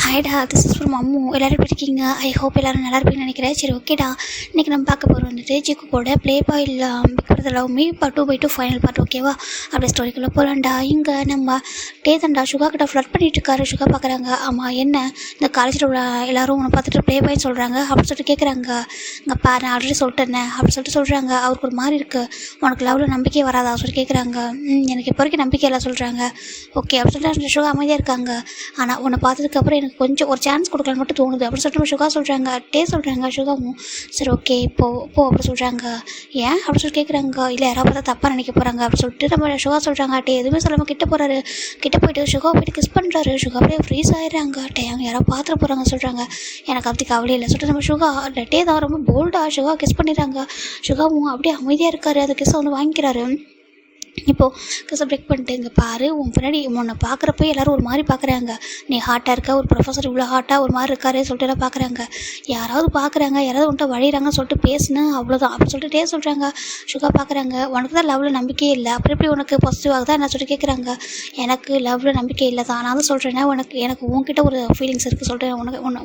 ஹாய்டா, this is from Ammu. எல்லோரும் எப்படி இருக்கீங்க? ஐ ஹோப் எல்லோரும் நல்லா இருப்பீங்கன்னு நினைக்கிறேன். சரி, ஓகேடா. இன்றைக்கி நம்ம பார்க்க போகிறது வந்துட்டு ஜிக்குவோட play boy pick love me part 2/2 final part. ஓகேவா? அப்படியே ஸ்டோரிக்குள்ளே போகலான்டா. இங்கே நம்ம டேதன்டா சுகா கிட்ட ஃப்ளட் பண்ணிட்டு இருக்காரு. சுகா பார்க்குறாங்க. ஆமாம், என்ன இந்த காலேஜில் உள்ள எல்லோரும் உன்னை பார்த்துட்டு ப்ளே பாய்ன்னு சொல்கிறாங்க அப்படின்னு சொல்லிட்டு கேட்குறாங்க. இங்கே பாரு, நான் ஆல்ரெடி சொல்லிட்டேன் அப்படின்னு சொல்லிட்டு சொல்கிறாங்க. அவருக்கு ஒரு மாதிரி இருக்குது. உனக்கு லவ்வில் நம்பிக்கையே வராதா சொல்லி கேட்குறாங்க. எனக்கு இப்போ வரைக்கும் நம்பிக்கை எல்லாம் சொல்கிறாங்க. ஓகே அப்படின்னு சொல்லிட்டு சுகா அமைதியாக இருக்காங்க. ஆனால் உன்னை பார்த்ததுக்கப்புறம் எனக்கு கொஞ்சம் ஒரு சான்ஸ் கொடுக்கலான்னு மட்டும் தோணுது அப்படின்னு சொல்லிட்டு சுகா சொல்கிறாங்க. சொல்கிறாங்க சுகாவும். சரி, ஓகே போ அப்படி சொல்கிறாங்க. ஏன் அப்படின்னு சொல்லி கேட்குறாங்க. இல்லை யாராவது பார்த்தா தப்பாக நினைக்க போகிறாங்க அப்படின்னு சொல்லிட்டு நம்ம சுகா சொல்கிறாங்க. எதுவுமே சொல்லாமல் கிட்ட போகிறாரு. கிட்ட போயிட்டு சுகா போயிட்டு கிஸ் பண்ணுறாரு. சுகா அப்படியே ஃப்ரீஸ் ஆகிடுறாங்க. அவங்க யாராவது பார்த்துட்டு போகிறாங்க சொல்கிறாங்க. எனக்கு அப்படி கவலை இல்லை சொல்லிட்டு நம்ம சுகா தான் ரொம்ப போல்டாக சுகா கிஸ் பண்ணிடுறாங்க. சுகாவும் அப்படியே அமைதியாக இருக்காரு. அந்த கிஸ்ஸை வந்து வாங்கிக்கிறாரு. இப்போது கிஸ்ஸை பிரேக் பண்ணிட்டு, இங்கே பாரு, உன் பின்னாடி உன்னை பார்க்குறப்ப எல்லோரும் ஒரு மாதிரி பார்க்குறாங்க. நீ ஹாட்டாக இருக்க, ஒரு ப்ரொஃபஸர் இவ்வளோ ஹாட்டாக ஒரு மாதிரி இருக்காரு சொல்லிட்டு எல்லாம் பார்க்குறாங்க. யாராவது பார்க்குறாங்க, யாராவது உன்ட்ட வழிகிறாங்கன்னு சொல்லிட்டு பேசுனேன், அவ்வளோதான் அப்படின்னு சொல்லிட்டு சொல்கிறாங்க. சுகா பார்க்குறாங்க. உனக்கு தான் லவ்வில் நம்பிக்கையே இல்லை, அப்புறம் எப்படி உனக்கு பாசிட்டிவ் ஆகுதா என்ன சொல்லிட்டு கேட்குறாங்க. எனக்கு லவ்வில் நம்பிக்கை இல்லை தான், நான் தான் சொல்கிறேன்னா எனக்கு உன்கிட்ட ஒரு ஃபீலிங்ஸ் இருக்குது சொல்கிறேன்.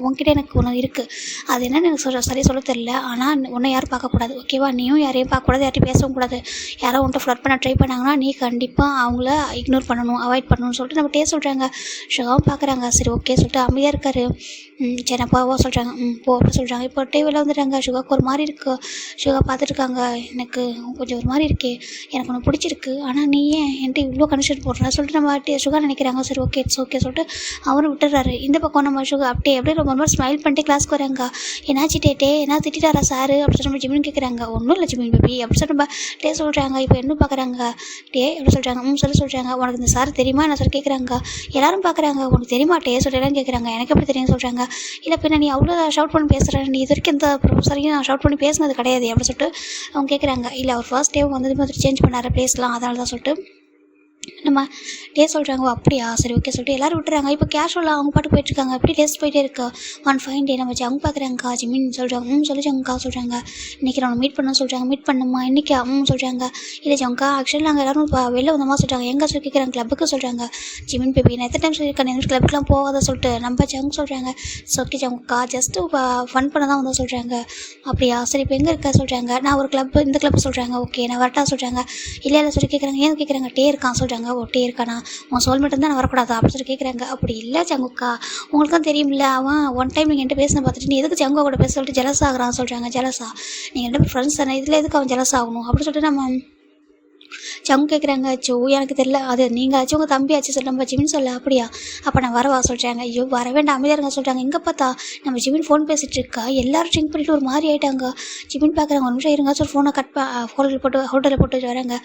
உன்கிட்ட எனக்கு ஒன்று இருக்குது. அது என்னன்னு எனக்கு சரியாக சொல்ல தெரியல. ஆனால் உன்னை யாரும் பார்க்கக்கூடாது, ஓகேவா? நீயும் யாரையும் பார்க்கக்கூடாது, யார்ட்டையும் பேசவும் கூடாது. யாரோ உன்ட்ட ஃப்ளட் பண்ண ட்ரை பண்ணாங்கன்னா நீ கண்டிப்பாக அவங்கள இக்னோர் பண்ணணும், அவாய்ட் பண்ணணும்னு சொல்லிட்டு நம்ம சொல்கிறாங்க. சுகாவும் பார்க்குறாங்க. சரி, ஓகே சொல்லிட்டு அமைதியாக இருக்காரு. சரி, நான் போவா சொல்கிறாங்க. போ அப்படின்னு சொல்கிறாங்க. இப்போ வெளில வந்துடுறாங்க. சுகாவுக்கு ஒரு மாதிரி இருக்குது. சுகா பார்த்துட்ருக்காங்க. எனக்கு கொஞ்சம் ஒரு மாதிரி இருக்கே, எனக்கு ஒன்று பிடிச்சிருக்கு, ஆனால் நீ ஏன் என்கிட்ட இவ்வளோ கண்டிஷன் போடுற சொல்லிட்டு நம்ம சுகா நினைக்கிறாங்க. சரி, ஓகே இட்ஸ் ஓகே சொல்லிட்டு அவரும் விட்டுறாரு. இந்த பக்கம் நம்ம சுகா அப்படியே ரொம்ப ரொம்ப ஸ்மைல் பண்ணிட்டு கிளாஸ்க்கு வராங்க. என்னாச்சு டே என்ன திட்டாரா சாரு அப்படின்னு சொல்லி நம்ம ஜிமின் கேட்குறாங்க. ஒன்றும் இல்லை ஜிமின் பேபி அப்படின்னு சொல்லிட்டு நம்ம சொல்கிறாங்க. இப்போ என்ன பார்க்குறாங்க. எப்படி சொல்கிறாங்க. சொல்கிறாங்க. உனக்கு இந்த சார் தெரியுமா என்ன சொல்லி கேட்குறாங்க. எல்லாரும் பார்க்குறாங்க. உனக்கு தெரியுமா சொல்லலாம் கேட்குறாங்க. எனக்கு எப்படி தெரியும் சொல்கிறாங்க. இல்லை பின்ன நீ அவ்வளோ ஷவுட் பண்ணி பேசுகிறேன், நீ இது வரைக்கும் இந்த ப்ரொஃபஸரையும் நான் ஷவுட் பண்ணி பேசினது கிடையாது அப்படின்னு சொல்லிட்டு அவங்க கேட்குறாங்க. இல்லை அவர் ஃபர்ஸ்ட் டே வந்தது மாதிரி சேஞ்ச் பண்ணார் பேசலாம், அதனால தான் சொல்லிட்டு நம்ம சொல்கிறாங்க. அப்படியா, சரி ஓகே சொல்லிட்டு எல்லோரும் விட்டுறாங்க. இப்போ கேஷுவலாக அவங்க பாட்டு போயிட்டுருக்காங்க. அப்படி டேஸ்ட் போயிட்டே இருக்கு. ஒன் ஃபைன் டே நம்ம அவங்க பார்க்குறாங்க. ஜிமின் சொல்கிறாங்க. சொல்லி ஜங்கா சொல்கிறாங்க. இன்றைக்கி நான் மீட் பண்ண சொல்கிறாங்க. மீட் பண்ணுமா இன்றைக்கி சொல்கிறாங்க. இல்லை ஜங்கா ஆக்சுவலி நாங்கள் எல்லோரும் வெளில வந்தோமா சொல்கிறாங்க. எங்கே சொல்லி கேட்குறாங்க. கிளப்புக்கு சொல்கிறாங்க. ஜிமின் பேபி நான் எத்தனை டைம் சொல்லியிருக்கேன் எங்கள் கிளப்புக்குலாம் போகாத சொல்லிட்டு நம்ம சொல்கிறாங்க. ஓகே ஜங்கா ஜஸ்ட்டு ஃபன் பண்ண தான் வந்தால் சொல்கிறாங்க. அப்படியா, சரி இப்போ எங்கே இருக்கா சொல்கிறாங்க. நான் ஒரு கிளப்பு இந்த கிளப்பு சொல்கிறாங்க. ஓகே நான் வரட்டா சொல்கிறாங்க. இல்லை சொல்லி கேட்குறாங்க. ஏன் கேட்குறாங்க. இருக்கான் சொல்கிறாங்க. ஒட்டே இருக்கானா, உன் சோல்மேட் தான் நான் வரக்கூடாது அப்படின்னு சொல்லி கேட்குறாங்க. அப்படி இல்லை சங்குக்கா, உங்களுக்கு தான் தெரியுமில்ல, அவன் ஒன் டைம் நீங்கள் என்கிட்ட பேசின பார்த்துட்டு நீ எதுக்கு சங்குவா கூட பேச சொல்லிட்டு ஜெலஸ் ஆகிறான்னு சொல்கிறாங்க. ஜெலஸா, நீங்கள் ரெண்டு ஃப்ரெண்ட்ஸ் தானே, இதில் எதுக்கு அவன் ஜெலஸ் ஆகணும் அப்படின்னு சொல்லிட்டு நம்ம கேட்குறாங்க. அச்சோ எனக்கு தெரியல, அது நீங்கள் ஆச்சு உங்கள் தம்பி ஆச்சு சொல்ல நம்ம ஜிமின் சொல்ல. அப்படியா, அப்போ நான் வரவா சொல்கிறாங்க. ஐயோ வர வேண்டாம் அமைதியாக இருங்க சொல்கிறாங்க. இங்கே பார்த்தா நம்ம ஜிமின் ஃபோன் பேசிகிட்டு இருக்கா. எல்லோரும் ட்ரிங்க் பண்ணிட்டு ஒரு மாதிரி ஆகிட்டாங்க. ஜிமின் பார்க்குறாங்க. ஒரு நிமிஷம் இருங்க சொல்லி ஃபோனை ஹோட்டலில் போட்டு வராங்க.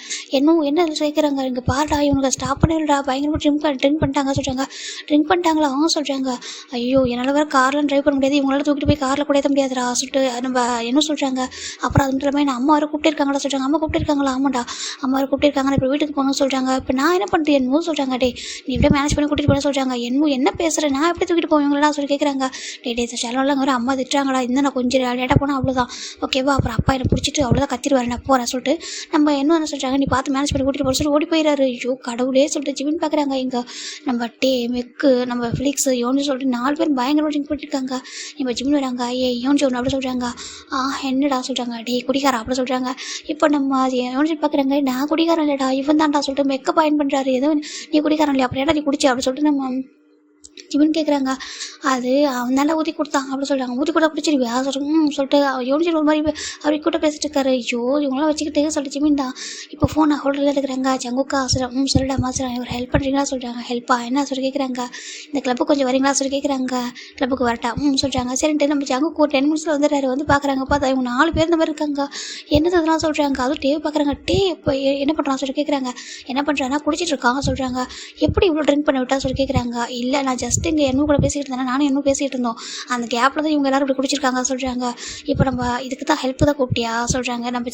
என்ன சேர்க்குறாங்க. இங்கே பாருடா இவனுக்கு ஸ்டாப் பண்ணிடுறா, பயங்கரமாக ட்ரிங்க் பண்ணிட்டாங்க சொல்கிறாங்க. ட்ரிங்க் பண்ணிட்டாங்களா சொல்கிறாங்க. ஐயோ என்னால் வேறு கார்லாம் ட்ரைவ் பண்ண முடியாது, இவங்களால தூக்கிட்டு போய் காரில் கூட ஏற்ற முடியாதுடா சொல்லிட்டு நம்ம என்ன சொல்கிறாங்க. அப்புறம் அது மட்டும் இல்லாமல் அம்மா வர கூப்பிட்டுருக்காங்களா சொல்கிறாங்க. அம்மா கூப்பிட்டுருக்காங்களா. ஆமாண்டா அம்மா கூப்பிட்டுருக்காங்க. இப்போ வீட்டுக்கு போகணும்னு சொல்கிறாங்க. இப்போ நான் என்ன பண்ணுறது என்னமோ சொல்கிறாங்க. நீ இப்படியே மேனேஜ் பண்ணி கூட்டிகிட்டு போன சொல்கிறாங்க. என்ன பேசுகிறேன், நான் எப்படி தூக்கிட்டு போவீங்களா சொல்லி கேட்குறாங்க. சேனல்லாம் ஒரு அம்மா திட்டுறாங்களா, இந்த நான் கொஞ்சம் லேட்டாக போனால் அவ்வளோதான் ஓகேவா, அப்புறம் அப்பா என்னை பிடிச்சிட்டு அவ்வளோதான் கத்திடுவார், நான் போகிறேன் சொல்லிட்டு நம்ம என்ன சொல்கிறாங்க. நீ பார்த்து மேனேஜ் பண்ணி கூட்டிகிட்டு போகிற சொல்லி ஓடி போயிடாரு. ஐயோ கடவுளே சொல்லிட்டு ஜிமின் பார்க்குறாங்க. இங்கே நம்ம மெக்கு நம்ம ஃபிலிக்ஸ் யோன்னு சொல்லிட்டு 4 பேர் பயங்கரமாக ட்ரிங்க் பண்ணியிருக்காங்க. இப்போ ஜிமின் வராங்க. யோன்ஜி ஒன்று அப்படி சொல்கிறாங்க. என்னடா சொல்கிறாங்க. குடிக்காரா அப்படி சொல்கிறாங்க. இப்போ நம்ம யோன்ஜி பார்க்குறாங்க. நான் குடிக்காரன் இல்லைடா, இவன் தான்டா சொல்லிட்டு மெக்க பயன் பண்ணுறாரு. எதுவும் நீ குடிக்காரன் இல்லையா, அப்புறம் ஏடா நீ குடிச்சு அப்படின்னு சொல்லிட்டு நம்ம ஜிமின் கேட்குறாங்க. அது அவன் நல்லா ஊற்றி கொடுத்தான் அப்படி சொல்கிறாங்க. ஊற்றி கொடுத்தா குடிச்சிருவியா சொல்லிட்டு யோனிச்சு ஒரு மாதிரி அப்படி கூட பேசிட்டு இருக்காரு. ஐயோ இவங்களாம் வச்சுக்கிட்டு சொல்லிட்டு ஜிமின் தான் இப்போ ஃபோனை ஹோல்டரில் எடுக்கிறாங்க. ஜங்குக்கா சொல்லிடாமா சார் ஒரு ஹெல்ப் பண்ணுறீங்களா சொல்கிறாங்க. ஹெல்ப்பா என்ன சொல்லி கேட்குறாங்க. இந்த கிளப்புக்கு கொஞ்சம் வரீங்களா சொல்லி கேட்குறாங்க. கிளப்புக்கு வரட்டா சொல்கிறாங்க. சரின்ட்டு நம்ம ஜங்குக்கு ஒரு 10 மினிட்ஸில் வந்துடுறாரு. வந்து பார்க்குறாங்க. பார்த்தா இவங்க 4 பேர் இந்த மாதிரி இருக்காங்க. என்னது அதெல்லாம் சொல்கிறாங்க. அதுவும் டேவை பார்க்குறாங்க. இப்போ என்ன பண்ணுறான் சொல்லி கேட்குறாங்க. என்ன பண்ணுறான்னா குடிச்சிட்டு இருக்காங்க சொல்கிறாங்க. எப்படி இவ்வளோ ட்ரிங்க் பண்ண விட்டா சொல்லி கேட்குறாங்க. இல்லை நான் ஜஸ்ட் இங்கே என்ன கூட பேசிக்கிட்டு இருந்தேன், நானும் என்ன பேசிகிட்டு இருந்தோம், அந்த கேப்பில் தான் இவங்க எல்லாரும் இப்படி குடிச்சிருக்காங்க சொல்கிறாங்க. இப்போ நம்ம இதுக்கு தான் ஹெல்ப் தான் கூப்பிட்டியா சொல்கிறாங்க. நம்ம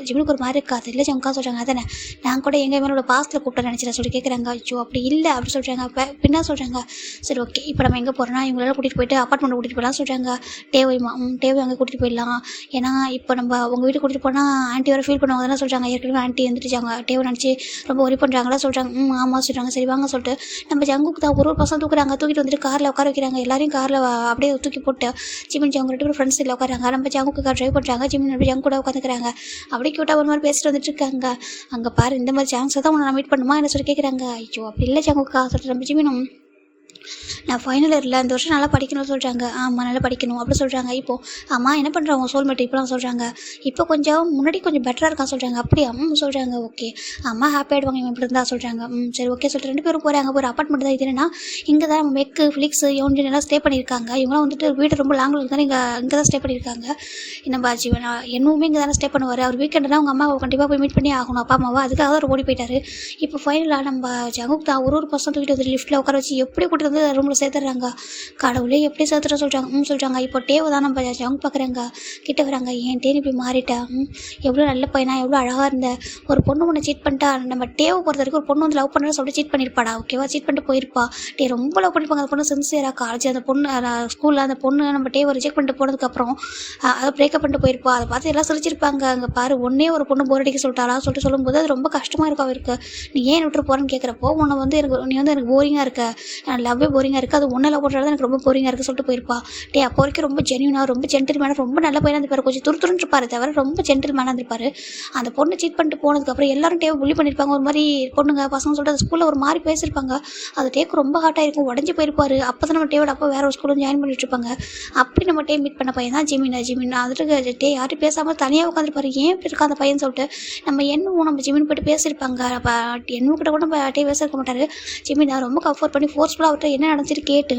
ஜிமினுக்கு ஒரு மாதிரி இருக்காது. இல்லை ஜம்கா சொல்கிறாங்க. அதானே நான் கூட எங்கள் மேலோட பாஸ்ட்டில் கூப்பிட்டு நினச்சிட்டேன் சொல்லி கேட்குறாங்க. ஐயோ அப்படி இல்லை அப்படி சொல்கிறாங்க. பின்னா சொல்கிறாங்க. சரி ஓகே இப்போ நம்ம எங்கே போகிறோன்னா இவங்களெல்லாம் கூட்டிகிட்டு போயிட்டு அப்பார்ட்மெண்ட் கூட்டிகிட்டு போகலாம் சொல்கிறாங்க. டேவை அங்கே கூட்டிகிட்டு போயிடலாம். ஏன்னா இப்போ நம்ம உங்கள் வீட்டுக்கு கூட்டிகிட்டு போனால் ஆண்டி வர ஃபீல் பண்ணுவாங்க தானே சொல்கிறாங்க. ஏற்கனவே ஆண்டி வந்துட்டுச்சாங்க. டேவை நினச்சி ரொம்ப ஒரி பண்ணுறாங்களா சொல்கிறாங்க. ஆமாம் சொல்கிறாங்க. சரி வாங்க சொல்லிட்டு நம்ம ஜங்குக்கு தான் ஒரு பசங்க தூக்குறாங்க. தூக்கிட்டு வந்துட்டு காரில் உட்கார வைக்கிறாங்க. எல்லாரையும் காரில் அப்படியே தூக்கி போட்டு ஜிமின் ஜங்கு 2 பேரும் ஃப்ரெண்ட்ஸ் சைடில் உட்காராங்க. நம்ம ஜங்குக்கு கார் ட்ரைவ் பண்ணுறாங்க. ஜிமின் அப்படி ஜங்கு கூட உட்காந்துக்கிறாங்க. அப்படியே க்யூட்டாக ஒரு மாதிரி பேசிட்டு வந்துட்டு இருக்காங்க. அங்கே பாரு இந்த மாதிரி சான்ஸை தான் உன்னை நான் மீட் பண்ணுமா என்ன சொல்லி கேட்குறாங்க. ஐயோ அப்படி இல்லை ஜங்குக்கா சொல்லிட்டு நம்ம ஜிமினும் நான் ஃபைனல் இயரில் இந்த வருஷம் நல்லா படிக்கணும்னு சொல்கிறாங்க. ஆமாம் நல்லா படிக்கணும் அப்படி சொல்கிறாங்க. இப்போது அம்மா என்ன பண்ணுறாங்க சோல்மேட் இப்போலாம் சொல்கிறாங்க. இப்போ கொஞ்சம் முன்னாடி கொஞ்சம் பெட்டராக இருக்கான்னு சொல்கிறாங்க. அப்படி அம்மா சொல்கிறாங்க. ஓகே அம்மா ஹாப்பி ஆகிடுவாங்க இவன் இப்படி இருந்தால் சொல்கிறாங்க. சரி ஓகே சொல்லிட்டு 2 பேரும் போகிறாங்க. ஒரு அப்பார்ட்மெண்ட் தான். இது என்னன்னா இங்கே தான் மெக்கு ஃபிலிக்ஸ் யோன்ஜின் எல்லாம் ஸ்டே பண்ணியிருக்காங்க. இவங்களாம் வந்துட்டு வீடு ரொம்ப லாங்கில் இருந்தால் இங்கே தான் ஸ்டே பண்ணியிருக்காங்க. நம்ம ஜீவன் என்னவுமே இங்கே தானே ஸ்டே பண்ணுவார். அவர் வீக்கெண்டுனா அவங்க அம்மாவை கண்டிப்பாக போய் மீட் பண்ணி ஆகணும் அப்பா அம்மாவை. அதுக்காக தான் ஓடி போயிட்டாரு. இப்போ ஃபைனலாக நம்ம ஜங்குக் தான் ஒரு பர்சன் தூக்கிட்டு வந்து லிஃப்ட்டில் உட்கார வச்சு எப்படி கூட்டிட்டு வந்து ரூமில் சேர்த்துறாங்க. கடவுளே எப்படி சேர்த்துற சொல்கிறாங்க. சொல்கிறாங்க. இப்போ டேவை தான் நம்ம ஜங்க் பார்க்குறாங்க. கிட்ட வராங்க. ஏன் டேன் இப்படி மாறிட்டேன். எவ்வளோ நல்ல பையனா எவ்வளோ அழகாக இருந்த ஒரு பொண்ணு ஒன்று சீட் பண்ணிட்டா. நம்ம டேவை பொறுத்த வரைக்கும் ஒரு பொண்ணு வந்து லவ் பண்ணுறேன்னு சொல்லிட்டு சீட் பண்ணியிருப்பாடா. ஓகேவா சீட் பண்ணிட்டு போயிருப்பா. டே ரொம்ப லவ் பண்ணிப்பாங்க. அந்த பொண்ணு சின்சியராக காலேஜ் அந்த பொண்ணு ஸ்கூலில் அந்த பொண்ணு நம்ம டேவை ரிஜெக்ட் பண்ணிட்டு போனதுக்கப்புறம் அதை பிரேக்கப் பண்ணிட்டு போயிருப்பா. அதை பார்த்து எல்லாம் சிரிச்சிருப்பாங்க. அங்கே பாரு ஒன்னே ஒரு பொண்ணு போர் அடிக்க சொல்லிட்டாளா சொல்லிட்டு சொல்லும்போது அது ரொம்ப கஷ்டமாக இருக்கும் அவருக்கு. நீ ஏன் விட்டு போகிறேன்னு கேட்குறப்போ உன்னை வந்து நீ வந்து எனக்கு போரிங்காக இருக்க லவ்வே போரிங்காக இருக்குது. அது ஒன்றை லவ் பண்ணுறது எனக்கு ரொம்ப போரிங்காக இருக்குது சொல்லிட்டு போயிருப்பா. டே அப்போ வரைக்கும் ரொம்ப ஜென்யூனாக ரொம்ப ஜென்டில்மேனாக ரொம்ப நல்ல பையனாக இருந்திருப்பாரு. கொஞ்சம் துருத்துருன்னு இருப்பாரு தவிர ரொம்ப ஜென்டில்மேனாக இருந்திருப்பாரு. அந்த பொண்ணு சீட் பண்ணிட்டு போனதுக்கப்புறம் எல்லாரும் டேவை புள்ளி பண்ணியிருப்பாங்க. ஒரு மாதிரி பொண்ணுங்க பசங்க சொல்லிட்டு அந்த ஸ்கூலில் ஒரு மாதிரி பேசியிருப்பாங்க. அது டேக்கு ரொம்ப ஹார்ட்டாக இருக்கும். உடஞ்சி போயிருப்பாரு. அப்போ தான் நம்ம டேவோட அப்போ வேறு ஒரு ஸ்கூலில் ஜாயின் பண்ணிட்டு இருப்பாங்க. அப்படி நம்ம டே மீட் பண்ண பையன் தான் ஜிமின். அதுக்கு டே யார்ட்டும் பேசாமல் தனியாக உட்காந்துருப்பாரு. ஏன் இப்படி இருக்கா அந்த பையன் சொல்லிட்டு நம்ம நம்ம ஜிமின் போய்ட்டு பேசியிருப்பாங்க. அப்போ கிட்ட கூட நம்ம டே பேசியிருக்க மாட்டார். ஜிமின் ரொம்ப கம்ஃபர்ட் பண்ணி ஃபோர்ஸ்ஃபுல்லாக அவர்கிட்ட என்ன நடந்துட்டு கேட்டு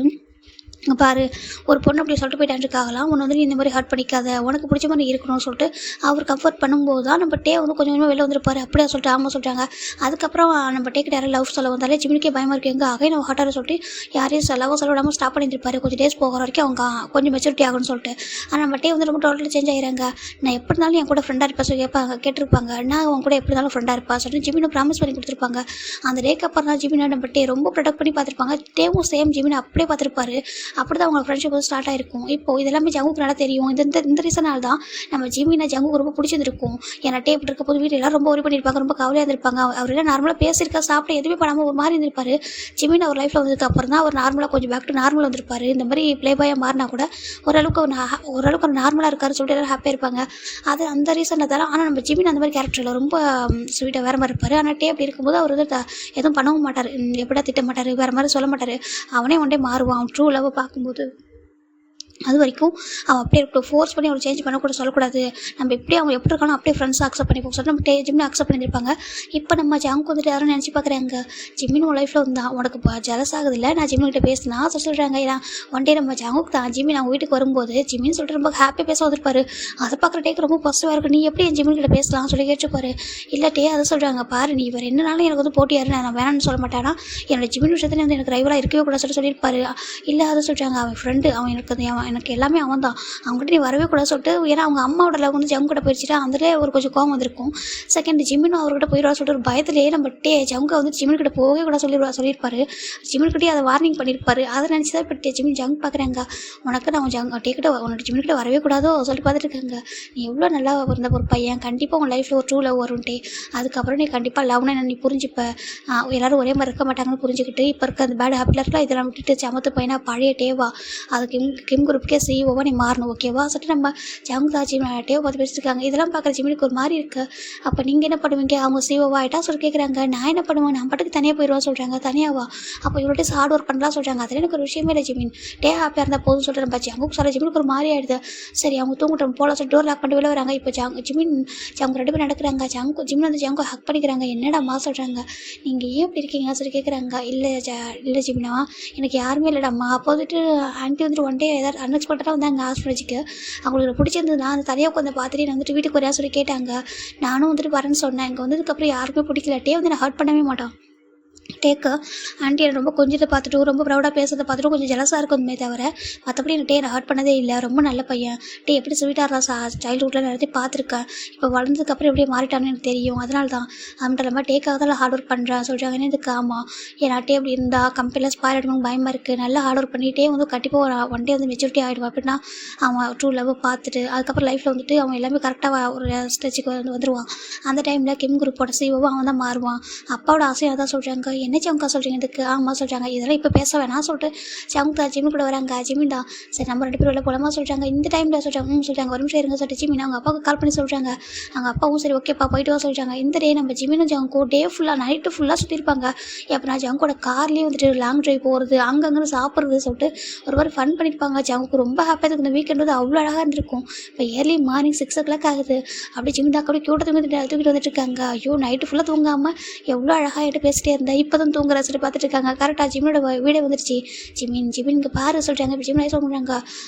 பாரு ஒரு பொண்ணு அப்படி சொல்லிட்டு போயிட்டான்ருக்காகலாம். உன்னை வந்து நீ இந்த மாதிரி ஹர்ட் பண்ணிக்காத உனக்கு பிடிச்ச மாதிரி இருக்கணும்னு சொல்லிட்டு அவர் கம்ஃபர்ட் பண்ணும்போது தான் நம்ம டே வந்து கொஞ்சம் கொஞ்சமாக வெளில வந்துருப்பாரு. அப்படியே சொல்லிட்டு ஆமாம் சொல்கிறாங்க. அதுக்கப்புறம் நம்ம டேக்கிட்ட யாரும் லவ் சொல்ல வந்தாலே ஜிமினுக்கே பயமாக இருக்குது. எங்கே ஆகே நம்ம ஹாட்டார சொல்லிட்டு யாரையும் லவ் சொல்ல விடாமல் ஸ்டாப் பண்ணியிருப்பாரு. கொஞ்சம் டேஸ் போகிற வரைக்கும் அவங்க கொஞ்சம் மெச்சூரிட்டி ஆகும்னு சொல்லிட்டு. ஆனால் நம்ம டே வந்து ரொம்ப டோட்டலாக சேஞ்ச் ஆகிறாங்க. நான் எப்படி இருந்தாலும் என் கூட ஃப்ரெண்டாக இருப்பா சொல்லி கேட்டிருப்பாங்க. நான் அவங்க கூட எப்படி இருந்தாலும் ஃப்ரெண்டாக இருப்பா சொல்லிட்டு ஜிமினை ப்ராமிஸ் பண்ணி கொடுத்துருப்பாங்க. அந்த டேக்கு அப்புறம் தான் ஜிமினை நம்ம டே ரொம்ப ப்ரொடெக்ட் பண்ணி பார்த்துருப்பாங்க. டேவும் சேம் ஜிமினை அப்படியே பார்த்துருப்பாரு. அப்படி தான் அவங்க ஃப்ரெண்ட்ஷிப் வந்து ஸ்டார்ட் ஆகிருக்கும். இப்போ இதெல்லாமே ஜங்குக்கு நல்லா தெரியும். இந்த ரீசனால் தான் நம்ம ஜிமினை ஜங்குக்கு ரொம்ப பிடிச்சிருக்கும். ஏன்னா டேப் இருக்க போது வீட்டில் எல்லாம் ரொம்ப ஒரி பண்ணியிருப்பாங்க. ரொம்ப கவலையாக இருந்திருப்பாங்க. அவர் எல்லாம் நார்மலாக பேசியிருக்கா சாப்பிட்டு எதுவுமே பண்ணாமல் ஒரு மாதிரி இருந்திருப்பாரு. ஜிமின் அவர் லைஃப்பில் வந்ததுக்கு அப்புறம் தான் அவர் நார்மலாக கொஞ்சம் பேக் டு நார்மல் வந்திருப்பாரு. இந்த மாதிரி ப்ளே பாயாக மாறினா கூட ஓரளவுக்கு ஒரு நார்மலாக இருக்காரு சொல்லிட்டு எல்லாரும் ஹாப்பியாக இருப்பாங்க. அது அந்த ரீசனில் தர. ஆனால் நம்ம ஜிமின் அந்த மாதிரி கேரக்டரில் ரொம்ப ஸ்வீட்டாக வேறு மாதிரி இருப்பார். ஆனால் டே அப்படி இருக்கும்போது அவர் வந்து எதுவும் பண்ணவும் மாட்டார். எப்படியா திட்ட மாட்டார். வேறு மாதிரி சொல்ல மாட்டார். அவனே ஒன்றே மாறுவான். ட்ரூ லவ் பார்க்கும்போது அது வரைக்கும் அவன் அப்படியே இருக்கட்டும். ஃபோர்ஸ் பண்ணி அவனை சேஞ்ச் பண்ணக்கூட சொல்லக்கூடாது. நம்ம எப்படி அவங்க எப்படி இருக்கானோ அப்படியே ஃப்ரெண்ட்ஸை அக்செப்ட் பண்ணி போக சொல்லிட்டு நம்ம ஜிம்னு அக்செப்ட் பண்ணியிருப்பாங்க. இப்போ நம்ம ஜாங்க்கு வந்துட்டு யாரும் நினச்சி பார்க்குறாங்க ஜிம்மின் உன் லைஃப்பில் வந்தான் உனக்கு ஜலஸ் ஆகுதில்ல. நான் ஜிம்மின்கிட்ட பேசினா சொல்கிறாங்க. ஏன்னா ஒன் டே நம்ம ஜாங்குக்கு தான் ஜிம்மின் அவங்க வீட்டுக்கு வரும்போது ஜிம்மின்னு சொல்லிட்டு ரொம்ப ஹாப்பியாக பேச வந்திருப்பாரு. அதை பார்க்குற டேக்கு ரொம்ப பாசிட்டிவாக இருக்கும். நீ எப்படி என் ஜிம்மின்கிட்ட பேசலாம் சொல்லி கேட்டுப்பாரு. இல்லாட்டே அதை சொல்கிறாங்க. பாரு நீ வேறு என்னனாலும் எனக்கு வந்து போட்டியாரு நான் வேணான்னு சொல்ல மாட்டானா. என்னோட ஜிம்மின் விஷயத்துல வந்து எனக்கு ரைவலாக இருக்கவே கூட சொல்லியிருப்பாரு. இல்லை அதை சொல்கிறாங்க. அவன் ஃப்ரெண்டு அவன் எனக்கு எல்லாமே அவன் தான். அவங்ககிட்ட நீ வரவே கூட சொல்லிட்டு. ஏன்னா அவங்க அம்மாவோட லவ் வந்து ஜங்கு கூட போயிடுச்சுட்டா அதிலே ஒரு கொஞ்சம் கோவம் வந்திருக்கும். செகண்ட் ஜிம்மினும் அவர்கிட்ட போயிடுவா சொல்லிட்டு ஒரு பயத்திலேயே நம்ம ஜங்கு வந்து ஜிம்மின்கிட்ட போகவே கூட சொல்லியிருப்பாரு. ஜிம்மின்கிட்டே அதை வார்னிங் பண்ணியிருப்பாரு. அதை நினச்சி தான் இப்போ ஜிம்மின் ஜங்கு பார்க்குறாங்க. உனக்கு நான் டேக்கிட்ட உன்னோட ஜிம்மின்கிட்ட வரவே கூடாதோ சொல்லிட்டு பார்த்துட்டு இருக்காங்க. நீ எவ்வளோ நல்லா இருந்த ஒரு பையன் கண்டிப்பாக உன் லைஃப்பில் ஒரு ட்ரூ லவ் வரும்ட்டே. அதுக்கப்புறம் நீ கண்டிப்பாக லவ்னு நீ புரிஞ்சுப்ப. எல்லோரும் ஒரே மாதிரி இருக்க மாட்டாங்கன்னு புரிஞ்சுக்கிட்டு இப்போ இருக்க அந்த பேட் ஹாப்பிலர்லாம் இதெல்லாம் விட்டுட்டு சமத்து பையனா பழைய டேவா அது கிம் குரூப்புக்கே சிஓவா நீ மாறணும் ஓகேவா சொல்லிட்டு நம்ம ஜங்குதா டேவை பார்த்து பேசியிருக்காங்க. இதெல்லாம் பார்க்குற ஜிம்மினுக்கு ஒரு மாதிரி இருக்குது. அப்போ நீங்கள் என்ன பண்ணுவீங்க அவங்க சிஓவா ஆகிட்டா சொல்லி கேட்குறாங்க. நான் என்ன பண்ணுவேன் நான் பாட்டுக்கு தனியாக போயிடுவா சொல்கிறாங்க. தனியாவா அப்போ இவ்வளோ டேஸ் ஹார்ட் ஒர்க் பண்ணலாம் சொல்கிறாங்க. அதில் எனக்கு ஒரு விஷயமே இல்லை ஜிமின் டே ஹாப்பியாக இருந்தால் போதும் சொல்லிட்டு நம்ம ஜங்குக்கு சொல்ல ஜிம்மினுக்கு ஒரு மாதிரி ஆகிடுது. சரி அவங்க தூங்கிட்டோம் போல சொல்லி டோர் லாக் பண்ணிட்டு வெளில வராங்க. இப்போ ஜிமின் ஜங்கு 2 பேர் நடக்கிறாங்க. ஜிம்மின் வந்து ஜங்கு ஹக் பண்ணிக்கிறாங்க. என்னடாம்மா சொல்கிறாங்க. நீங்கள் ஏன் இப்படி இருக்கீங்க சொல்லி கேட்குறாங்க. இல்லை ஜிமினா எனக்கு யாருமே இல்லைடாம்மா. அப்போ வந்துட்டு ஆண்டி வந்துட்டு ஒன் டே ஏதாவது அன்எக்ஸ்பெக்டடாக வந்தாங்க ஹாஸ்பிட்டலுக்கு. அவங்களுக்கு பிடிச்சிருந்தது நான் அந்த தனியாக உட்காந்து பார்த்துட்டு நான் வந்துட்டு வீட்டுக்கு வரையா சொல்லி கேட்டாங்க. நானும் வந்துட்டு வரேன்னு சொன்னேன். இங்கே வந்ததுக்கப்புறம் யாருக்குமே பிடிக்கல. டே வந்து நான் ஹர்ட் பண்ணவே மாட்டான். டேக்கு ஆண்டி என்னை ரொம்ப கொஞ்சத்தை பார்த்துட்டு ரொம்ப ப்ரௌடாக பேசுறதை பார்த்துட்டு கொஞ்சம் ஜெலஸாக இருக்குமே தவிர மற்றபடி எனக்கு என்னை ஹர்ட் பண்ணதே இல்லை. ரொம்ப நல்ல பையன். எப்படி ஸ்வீட்டாக இருந்தால் சைல்டுஹுட்டில் நிறைய பார்த்துருக்கேன். இப்போ வளர்ந்ததுக்கப்புறம் எப்படியே மாறிட்டான்னு எனக்கு தெரியும். அதனால தான் அது மட்டும் இல்லாமல் டேக்காக தான் ஹார்ட் ஒர்க் பண்ணுறேன் சொல்கிறாங்க. என்ன இதுக்கு ஆமாம் ஏன்னா டே அப்படி இருந்தால் கம்பெனியில் ஸ்பாயில் ஆகிடணும் பயமாக இருக்குது. நல்லா ஹார்ட் ஒர்க் பண்ணிகிட்டே வந்து கண்டிப்பாக ஒன் டே வந்து மெச்சூரிட்டி ஆகிடுவான். அப்படின்னா அவன் ட்ரூ லவ் பார்த்துட்டு அதுக்கப்புறம் லைஃப்பில் வந்துட்டு அவன் எல்லாமே கரெக்டாக ஒரு ஸ்டேஜுக்கு வந்துடுவான். அந்த டைமில் கிம் குரூப்போட சிஓவும் அவன் தான் மாறுவான். அப்பாவோட ஆசையாக தான் சொல்கிறாங்க. என்ன ஜங்குக்கா சொல்கிறீங்க இதுக்கு? ஆமாம் சொல்கிறாங்க. இதெல்லாம் இப்போ பேச வேணாம் சொல்லிட்டு ஜங்குக்கா ஜிம்மி கூட வராங்க. ஜிமின்டா சரி நம்ம 2 பேரும் வெளில போகலாமா சொல்கிறாங்க. இந்த டைமில் சொல்கிறாங்க. சொல்கிறாங்க ஒரு நிமிஷம் இருங்க சொல்லிட்டு ஜிமின் அவங்க அப்பாவுக்கு கால் பண்ணி சொல்கிறாங்க. அவங்க அப்பாவும் சரி ஓகேப்பா போயிட்டு வா சொல்கிறாங்க. இந்த டே நம்ம ஜிமினும் ஜங்குக்கும் டே ஃபுல்லாக நைட்டு ஃபுல்லாக சுற்றிருப்பாங்க. எப்போ நான் ஜங்கோட கார்லேயே வந்துட்டு லாங் ட்ரைவ் போகிறது அங்கங்கே சாப்பிட்றது சொல்லிட்டு ஒரு மாதிரி ஃபன் பண்ணியிருப்பாங்க. ஜங்குக்கு ரொம்ப ஹாப்பியாக இருக்குது. இந்த வீக்கெண்ட் வந்து அவ்வளோ அழகாக இருந்திருக்கும். இப்போ ஏர்லி மார்னிங் 6 o'clock ஆகுது. அப்படியே ஜிமின் கூட க்யூட்டாக தூக்கிட்டு வந்துட்டு இருக்காங்க. ஐயோ நைட்டு ஃபுல்லாக தூங்காமல் எவ்வளோ அழகாக என்கிட்ட பேசிட்டே இருந்தேன். இப்போ தான் தூங்குற சொல்லி பார்த்துட்டு இருக்காங்க. கரெக்டாக ஜிமினோட வீடே வந்துருச்சு. ஜிமின்க்கு பாரு சொல்கிறாங்க. இப்போ ஜிமின் சொல்கிறாங்க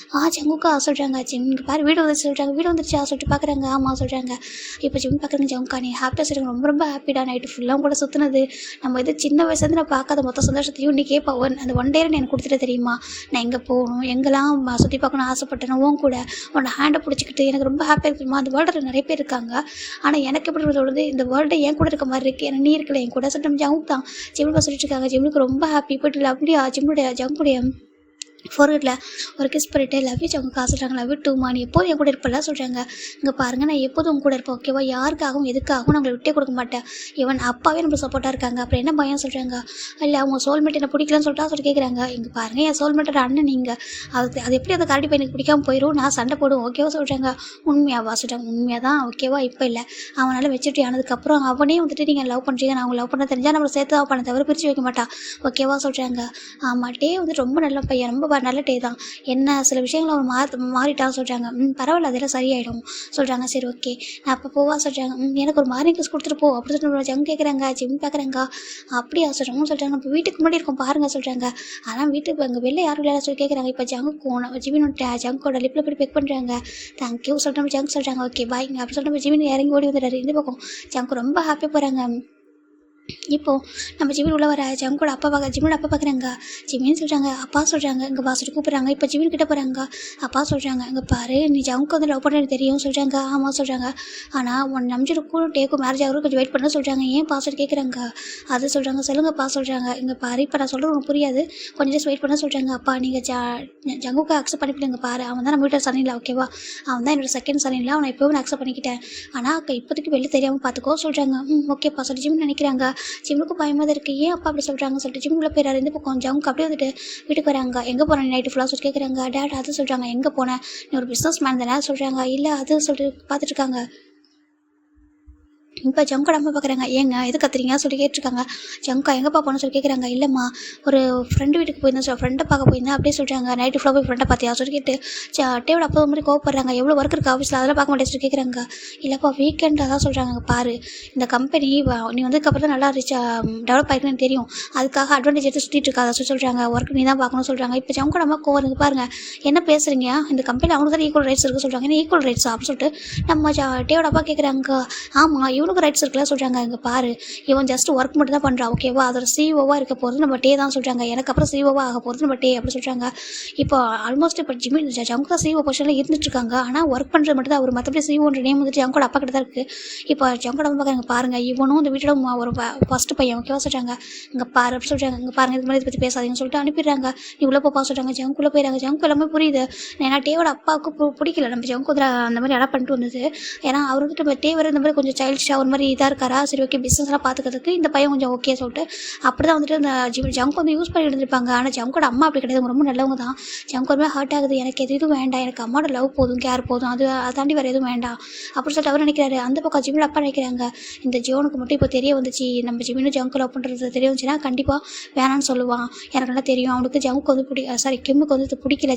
ஜங்குக்கா சொல்கிறாங்க. ஜிமின்க்கு பாரு வீடு வந்துருச்சு சொல்கிறாங்க. வீடு வந்துருச்சா சொல்லிட்டு பார்க்குறாங்க. ஆமாம் சொல்கிறாங்க. இப்போ ஜிமின் பார்க்குறாங்க. ஜங்குக்கா நீ ஹாப்பியாக சொல்கிறாங்க. ரொம்ப ரொம்ப ஹாப்பிடா நைட்டு ஃபுல்லாக கூட சுற்றுனது. நம்ம இது சின்ன வயசுலேருந்து நான் பார்க்காத மொத்த சந்தோஷத்தையும் நீ கேட்பா அந்த 1 day எனக்கு கொடுத்துட்டு தெரியுமா நான் எங்கே போகணும் எங்கெல்லாம் சுற்றி பார்க்கணும் ஆசைப்பட்டேனோ கூட உன்னோட ஹேண்டை பிடிச்சிக்கிட்டு எனக்கு ரொம்ப ஹாப்பியாக இருக்குமா. அந்த வேர்ல்டில் நிறைய பேர் இருக்காங்க. ஆனால் எனக்கு எப்படி சொல்கிறது இந்த வேர்ல்டு என் கூட இருக்க மாதிரி இருக்குது. எனக்கு நீ இருக்கல என் கூட சொல்லிட்டு ஜங்கு தான் ஜிம்முக்கு சொல்லிட்டு இருக்காங்க. ஜிம்முக்கு ரொம்ப ஹாப்பி போய்ட்டு அப்படியா ஜங்குடைய ஃபோர்கேட்டில் ஒரு கிஸ் பண்ணிட்டு லவ் யூ ஜங்கு சொல்கிறாங்க. லவ் யூ டூ நீ எப்போதும் என் கூட இருப்பல சொல்கிறாங்க. இங்கே பாருங்கள் நான் எப்போதும் உங்க கூட இருப்பேன் ஓகேவா. யாருக்காகவும் எதுக்காகவும் நாங்களை விட்டே கொடுக்க மாட்டேன். ஈவன் அப்பாவே நம்மளுக்கு சப்போர்ட்டாக இருக்காங்க. அப்புறம் என்ன பயம் சொல்கிறாங்க. இல்லை அவங்க சோல்மேட் என்ன பிடிக்கலன்னு சொல்லி கேட்குறாங்க. இங்கே பாருங்கள் என் சோல்மேட்டோட அண்ணன் நீங்கள் அது எப்படி அந்த கரடி பையனுக்கு பிடிக்காமல் போயிடும் நான் சண்டை போடுவோம் ஓகேவா சொல்கிறாங்க. உண்மையாவா சொல்கிறாங்க. உண்மையாக தான் ஓகேவா. இப்போ இல்லை அவனால் மெச்சூரிட்டி ஆனதுக்கப்புறம் அவனே வந்துட்டு நீங்கள் லவ் பண்ணுறீங்க நான் அவங்க லவ் பண்ண தெரிஞ்சால் நம்மளை சேர்த்து தான் பண்ண தவிர பிரித்து வைக்க மாட்டான் ஓகேவா சொல்கிறாங்க. ஆமாம் டே வந்து ரொம்ப நல்ல பையன் ரொம்ப நல்ல டே தான். என்ன சில விஷயங்கள் அவன் மாறிட்டான்னு சொல்கிறாங்க. பரவாயில்ல அதெல்லாம் சரியாயிடும் சொல்கிறாங்க. சரி ஓகே நான் அப்போ போவா சொல்கிறாங்க. எனக்கு ஒரு மார்னிங் கிளாஸ் கொடுத்துட்டு போ அப்படி சொல்லிட்டு ஜம் கேட்குறாங்க. ஜிம் பார்க்குறாங்க. அப்படியா சொல்கிறாங்க. நம்ம வீட்டுக்கு முன்னாடி இருக்கோம் பாருங்க சொல்கிறாங்க. ஆனால் வீட்டுக்கு அங்கே வெளில யாரும் விளையாட சொல்லி கேட்குறாங்க. இப்போ ஜங்குக்கும் ஜிமினோட ஜங்கோட லிப்பில் போய் பெக் பண்ணுறாங்க. தேங்க்யூ சொல்லிட்டு நம்ம ஜங்க் சொல்கிறாங்க. ஓகே பாய் அப்படி சொல்லிட்டு நம்ம ஜிமின் இறங்கி ஓடி வந்துடுறாரு. இந்த பக்கம் ஜங்கு ரொம்ப ஹாப்பியாக போகிறாங்க. இப்போது நம்ம ஜிமின் உள்ள வர ஜங்கோட ஜிமினோட அப்பா பார்க்குறாங்க. ஜிமின்னு சொல்கிறாங்க. அப்பா சொல்கிறாங்க. இங்கே வாசிட்டு கூப்பிட்றாங்க. இப்போ ஜிமின் கிட்ட போகிறாங்க. அப்பா சொல்கிறாங்க. இங்கே பாரு நீ ஜங்கு வந்து லவ் பண்ணுறது தெரியும் சொல்கிறாங்க. ஆமாம் சொல்கிறாங்க. ஆனால் உன் நம்பிச்சிருக்கும் டேக்கும் மேரேஜ் ஆகிறோம் கொஞ்சம் வெயிட் பண்ண சொல்கிறாங்க. ஏன் பாஸ்வேர்டு கேட்குறாங்க. அது சொல்கிறாங்க. சொல்லுங்கப்பா சொல்கிறாங்க. இங்கே பாரு இப்போ நான் சொல்கிறது உனக்கு புரியாது கொஞ்சம் டேஸ் வெயிட் பண்ண சொல்கிறாங்க. அப்பா நீங்கள் ஜங்குக்கு அக்செப்ட் பண்ணிவிடுங்க பாரு அவன் தான் நம்ம வீட்டில் சனியில் ஓகேவா. அவன் தான் என்னோட செகண்ட் சனியில் அவனை எப்போவும் நான் அக்செப்ட் பண்ணிக்கிட்டேன். ஆனால் இப்போதைக்கு வெளில தெரியாமல் பார்த்துக்கோ சொல்கிறாங்க. ஓகேப்பா சொல்லிட்டு ஜிமின் நினைக்கிறாங்க. ஜிம்முக்கு பயமாக தான் இருக்குது. ஏன் அப்பா அப்படி சொல்கிறாங்க சொல்லிட்டு ஜிம்முக்குள்ளே போயிடாரு. இந்த பக்கம் ஜங்குக்கு அப்படியே வந்துட்டு வீட்டுக்கு வராங்க. எங்கே போனேன் நைட்டு ஃபுல்லாக சொல்லி கேட்குறாங்க. டேட் அது சொல்கிறாங்க. எங்கே போனேன் நீ ஒரு பிஸ்னஸ் மேன் தானே சொல்கிறாங்க. இல்லை அது சொல்லிட்டு பார்த்துட்டு இருக்காங்க. இப்போ ஜங்கோட அம்மா பார்க்குறாங்க. ஏங்க எது கத்துறீங்க சொல்லி கேட்டிருக்காங்க. ஜங்கா எங்கேப்பா போகணும்னு சொல்லி கேட்குறாங்க. இல்லைம்மா ஒரு ஃப்ரெண்டு வீட்டுக்கு போயிருந்தேன் ஃப்ரெண்டை பார்க்க போயிருந்தேன் அப்படியே சொல்கிறாங்க. நைட்டு ஃபுல்லாக போய் ஃப்ரெண்டை பார்த்தியா சொல்லி கேட்டு டேவோட அப்போ மாதிரி கோவப்படுறாங்க. எவ்வளோ ஒர்க் இருக்குது ஆஃபீஸில் அதெல்லாம் பார்க்க மாட்டேன் சொல்லி கேட்குறாங்க. இல்லைப்பா வீக்கெண்டாக தான் சொல்கிறாங்க. பாரு இந்த கம்பெனி நீ வந்ததுக்கப்புறம் தான் நல்லா டெவலப் ஆகிருக்குன்னு தெரியும் அதுக்காக அட்வான்டேஜ் எடுத்து சுற்றிட்டு இருக்காத சொல்கிறாங்க. ஒர்க் நீ தான் பார்க்கணும்னு சொல்கிறாங்க. இப்போ ஜங்கோட அம்மா கோவம் பாருங்கள் என்ன பேசுகிறீங்க இந்த கம்பெனி அவங்களுக்கு தான் ஈக்குவல் ரைட்ஸ் இருக்குது சொல்கிறாங்க. ஏன்னா ஈக்குவல் ரைட்ஸ் அப்படின்னு சொல்லிட்டு நம்ம டேவோட அப்பா கேட்குறாங்க. ஆமாம் இவனுக்கு ரைட்ஸ் இருக்குல்ல சொல்கிறாங்க. இங்கே பாரு இவன் ஜஸ்ட் ஒர்க் மட்டும் தான் பண்ணுறான் ஓகேவா. அதோட சிஓவாக இருக்க போகிறது நம்ம டே தான் சொல்கிறாங்க. எனக்கு அப்புறம் சிஓவாக ஆக போகிறது நம்ம டே அப்படி சொல்கிறாங்க. இப்போ ஆல்மோஸ்ட் இப்போ ஜிமின் ஜங்கு தான் சிஓ பொசிஷனில் இருந்துட்டு இருக்காங்க. ஆனால் ஒர்க் பண்ணுறது மட்டும் தான் அவர் மற்றபடி சிஓன்ற நேம் வந்துட்டு ஜங்கோட அப்பா கிட்ட தான் இருக்குது. இப்போ ஜங்கோட அப்பா பார்க்குறாங்க. பாருங்கள் இவனும் இந்த வீட்டோட ஒரு ஃபஸ்ட்டு பையன் ஓகேவா சொல்கிறாங்க. இங்கே பாரு அப்படி சொல்கிறாங்க. இங்கே பாருங்கள் இது மாதிரி இதை பற்றி பேசாதீங்கன்னு சொல்லிட்டு அனுப்பிடுறாங்க. நீ உள்ள போப்பா சொல்கிறாங்க. ஜங்குள்ளே போயிடறாங்க. ஜங்கு எல்லாமே புரியுது. ஏன்னா டேவோட அப்பாவுக்கு பிடிக்கல நம்ம ஜங்கு அந்த மாதிரி இடம் பண்ணிட்டு வந்தது. ஏன்னா அவர் வந்துட்டு நம்ம டே வர இந்த மாதிரி கொஞ்சம் சைல்டிஷாக ஒரு மாதிரி இதாக இருக்காரா. சரி ஓகே பிஸ்னஸ்லாம் பார்த்துக்கிறதுக்கு இந்த பையன் கொஞ்சம் ஓகே சொல்லிட்டு அப்படி தான் வந்துட்டு அந்த ஜங்கு வந்து யூஸ் பண்ணி இருந்திருப்பாங்க. ஆனால் ஜங்கோட அம்மா அப்படி கிடையாது ரொம்ப நல்லவங்க தான். ஜங்கு ஒரு மாதிரி ஹர்ட் ஆகுது. எனக்கு எதுவும் வேண்டாம் எனக்கு அம்மாவோட லவ் போதும் கேர் போதும் அதை தாண்டி வேறு எதுவும் வேண்டாம் அப்படின்னு சொல்லிட்டு அவர் நினைக்கிறாரு. அந்த பக்கம் ஜிமின் அப்பா நினைக்கிறாங்க. இந்த ஜியோனுக்கு மட்டும் இப்போ தெரிய வந்துச்சு நம்ம ஜிமினும் ஜங்கு லவ் பண்ணுறது தெரிய வந்துச்சுன்னா கண்டிப்பாக வேணான்னு சொல்லுவான். எனக்கு நல்லா தெரியும் அவனுக்கு ஜங்குக்கு வந்து கிம்முக்கு வந்து பிடிக்கல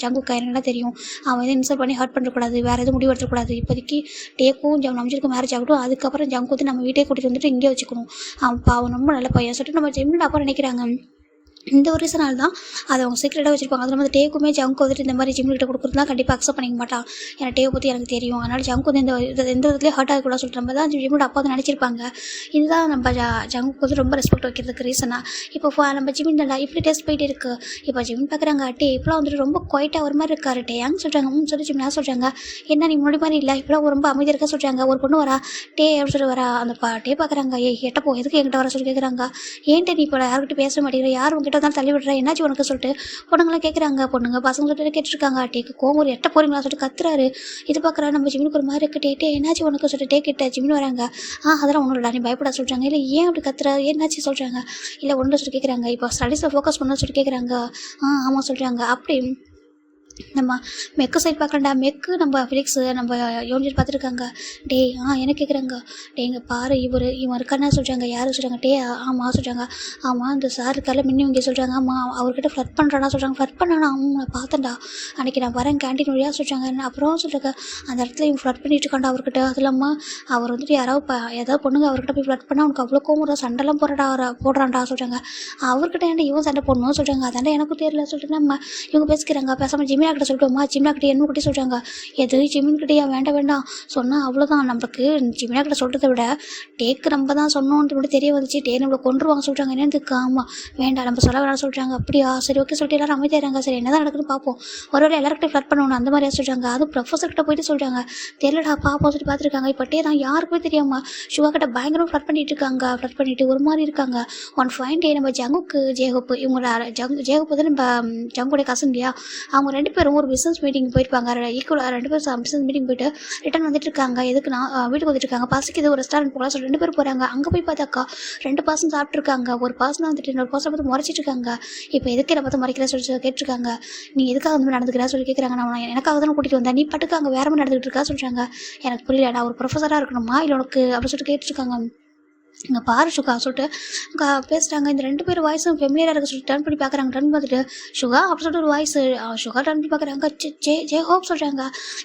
ஜங்குக்கு எனக்கு நல்லா தெரியும். அவன் எதுவும் இன்சல்ட் பண்ணி ஹர்ட் பண்ணக்கூடாது வேறு எதுவும் முடிவு எடுத்துக்கூடாது. இப்போதைக்கு டேக்கும் நம்ஜிருக்கும் மேரேஜ் ஆகட்டும் அதுக்கப்புறம் ஜங்கு வந்து நம்ம வீட்டை கூட்டிகிட்டு வந்துட்டு இங்கே வச்சுக்கணும். அவன் ரொம்ப நல்ல பையன் சொல்லிட்டு நம்ம ஜிமின் அப்பா நினைக்கிறாங்க. இந்த ஒரு ரீசனால் தான் அதை அவங்க சீக்கிரட்டாக வச்சுருப்பாங்க. அது நம்ம டேக்குமே ஜங்கு வந்துட்டு இந்த மாதிரி ஜிம்கிட்ட கொடுக்குறதுலாம் கண்டிப்பாக அக்செப்ட் பண்ணிக்க மாட்டான். ஏன்னா டேவை பற்றி எனக்கு தெரியும் அதனால் ஜங்கு வந்து எந்த விதத்துலேயும் ஹர்ட் ஆகக்கூடாது சொல்லிட்டு நம்ம தான் ஜிம்மோட அப்பா வந்து நினச்சிருப்பாங்க. இதுதான் நம்ம ஜங்குக்கு வந்து ரொம்ப ரெஸ்பெக்ட் வைக்கிறதுக்கு ரீசனாக. இப்போ நம்ம ஜிமின் நல்லா இப்படி டெஸ்ட் போயிட்டு இருக்குது. இப்போ ஜிமின் பார்க்குறாங்க. டே இப்போலாம் வந்துட்டு ரொம்ப குவைட்டாக ஒரு மாதிரி இருக்காரு டேயாங்க சொல்கிறாங்க. சொல்லி ஜிமினா சொல்கிறாங்க. என்ன நீ முன்னாடி மாதிரி இல்லை இப்போலாம் ரொம்ப அமைதியாக இருக்க சொல்கிறாங்க. ஒரு பொண்ணு வரா டே அப்படின்னு சொல்லி வரா அந்த டே பார்க்குறாங்க. எட்டப்போ எதுக்கு என்கிட்ட வர சொல்லி கேட்குறாங்க. ஏன்ட்டு நீ இப்போ யார்கிட்ட பேச மாட்டேங்கிற யார் உங்ககிட்ட கிட்ட தான் தள்ளி விடுறேன், என்னாச்சு உனக்கு சொல்லிட்டு பொண்ணுங்களாம் கேட்குறாங்க. பொண்ணுங்க பசங்க சொல்லிட்டு கேட்டுருக்காங்க. டேக்கு கோவம் ஒரு எட்ட போறீங்களா சொல்லிட்டு கத்துறாரு. இது பார்க்குறா நம்ம ஜிமினுக்கு ஒரு மாதிரி இருக்கு. டே என்னாச்சு உனக்கு சொல்லிட்டு கிட்ட ஜிமின் வராங்க. அதெல்லாம் ஒன்றும் இல்லை, நீ பயப்பட சொல்கிறாங்க. இல்லை ஏன் அப்படி கத்துறா, என்னாச்சு சொல்கிறாங்க. இல்லை ஒன்றும் சொல்லி கேட்குறாங்க. இப்போ ஸ்டடீஸில் ஃபோக்கஸ் பண்ண சொல்லி கேட்குறாங்க. ஆமாம் சொல்கிறாங்க. அப்படி நம்ம மெக்கு சைட் பார்க்கலாம்டா. மெக்கு நம்ம ஃபிலிக்ஸு நம்ம யோனிஜர் பார்த்துருக்காங்க. டே என்ன கேட்குறாங்க. டே இங்கே பாரு இவன் இருக்கானே சொல்கிறாங்க. யாரும் சொல்கிறாங்க. டே ஆமாம் சொல்கிறாங்க. ஆமாம் இந்த சார் இருக்கால மின்னி இங்கே சொல்கிறாங்க. ஆமாம் அவர்கிட்ட ஃப்ளட் பண்ணுறானா சொல்கிறாங்க. ஃப்ளட் பண்ணானா நான் பார்த்தேன்டா அன்றைக்கி நான் வரேன் கேன்டீன் வழியாக சொல்கிறாங்க. அப்புறம் சொல்கிறாங்க அந்த இடத்துல இவன் ஃப்ளட் பண்ணிட்டு இருக்காண்டா அவர்கிட்ட. அது இல்லாமல் அவர் வந்துட்டு ஏதாவது பொண்ணுங்க அவர்கிட்ட போய் ஃப்ளட் பண்ணால் அவனுக்கு அவ்வளோ கோவம் சண்டைலாம் போடுறான்டா சொல்கிறாங்க. அவர்கிட்ட ஏன்டா இவன் சண்டை போடணும் சொல்கிறாங்க. அதாண்டா எனக்கும் தெரியல சொல்லிட்டு நம்ம இவங்க பேசிக்கிறாங்க. பேசாமல் ஜிமினா கிட்ட சொல்லிட்டோமா, ஜிமினா கிட்ட என்ன கிட்டே சொல்கிறாங்க. எது ஜிமின் கிட்டேயா, வேண்டாம் சொன்னால் அவ்வளோதான். நம்மளுக்கு ஜிமினா கிட்ட சொல்கிறத விட டேக்கு நம்ம தான் சொன்னோன்ட்டு மட்டும் தெரிய வந்துச்சு. டே நம்மளை கொண்டுருவாங்க சொல்கிறாங்க. என்னதுக்கு ஆமாம் வேண்டாம் நம்ம சொல்ல வேணாம் சொல்கிறாங்க. அப்படியா சரி ஓகே சொல்லிட்டு எல்லாரும் அமைதியாகிறாங்க. சரி என்ன தான் நடக்குதுன்னு பார்ப்போம். ஒருவேளை எல்லாருக்கிட்ட ஃப்ளட் பண்ணணும் அந்த மாதிரியா சொல்கிறாங்க. அதுவும் ப்ரொஃபஸர்கிட்ட போயிட்டு சொல்கிறாங்க. தெரியலடா பார்ப்போம் சொல்லிட்டு பார்த்துருக்காங்க. இப்போ டே தான் யாருக்குமே தெரியாமா ஷுவா கிட்ட பயங்கரமாக ஃப்ளட் பண்ணிட்டு இருக்காங்க. ஃப்ளட் பண்ணிட்டு ஒரு மாதிரி இருக்காங்க. ஒன் ஃபைன் டே நம்ம ஜங்குக்கு ஜேஹோப்பு இவங்களோட ஜேஹோப்பு வந்து நம்ம ஜங்குடைய கசன் இல்லையா, அவங்க 2 பேரும் ஒரு பிஸ்னஸ் மீட்டிங் போயிருப்பாங்க. ஈக்குவலாக 2 பேரும் பிஸ்னஸ் மீட்டிங் போயிட்டு ரிட்டர்ன் வந்துட்டு இருக்காங்க. எதுக்குன்னா வீட்டுக்கு வந்துட்டு இருக்காங்க. பசிக்குது ஒரு ரெஸ்டாரண்ட் போகலாம் சொல்லி 2 பேர் போகிறாங்க. அங்கே போய் பார்த்தாக்கா 2 பர்சன் சாப்பிட்ருக்காங்க. ஒரு பர்சன் வந்துட்டு இன்னொரு பர்சன் பார்த்து முறைச்சிட்டு இருக்காங்க. இப்போ எதுக்கு என்ன பார்த்து முறைக்கிற சொல்லி கேட்டிருக்காங்க. நீ எதுக்காக வந்து நடந்துக்கிறா சொல்லி கேட்குறாங்க. நான் எனக்காக தான் கூட்டிகிட்டு வந்தேன், நீ பட்டுக்கு அங்கே வேற மாதிரி நடந்துகிட்டு இருக்கா சொல்கிறாங்க. எனக்கு புரியல, நான் ஒரு ப்ரொஃபஸராக இருக்கணுமா இல்லை உனக்கு அப்படின்னு சொல்லிட்டு கேட்டுருக்காங்க. இங்கே பாரு சுகா சொல்லிட்டு பேசுகிறாங்க. இந்த 2 பேர் வாய்ஸும் ஃபெமிலியராக இருக்க சொல்லிட்டு டர்ன் பண்ணி பார்க்குறாங்க. டர்ன் பார்த்துட்டு சுகா அப்படி சொல்லிட்டு ஒரு வாய்ஸ் சுகா டர்ன் பண்ணி பார்க்குறாங்க. ஜே ஹோப் சொல்கிறாங்க.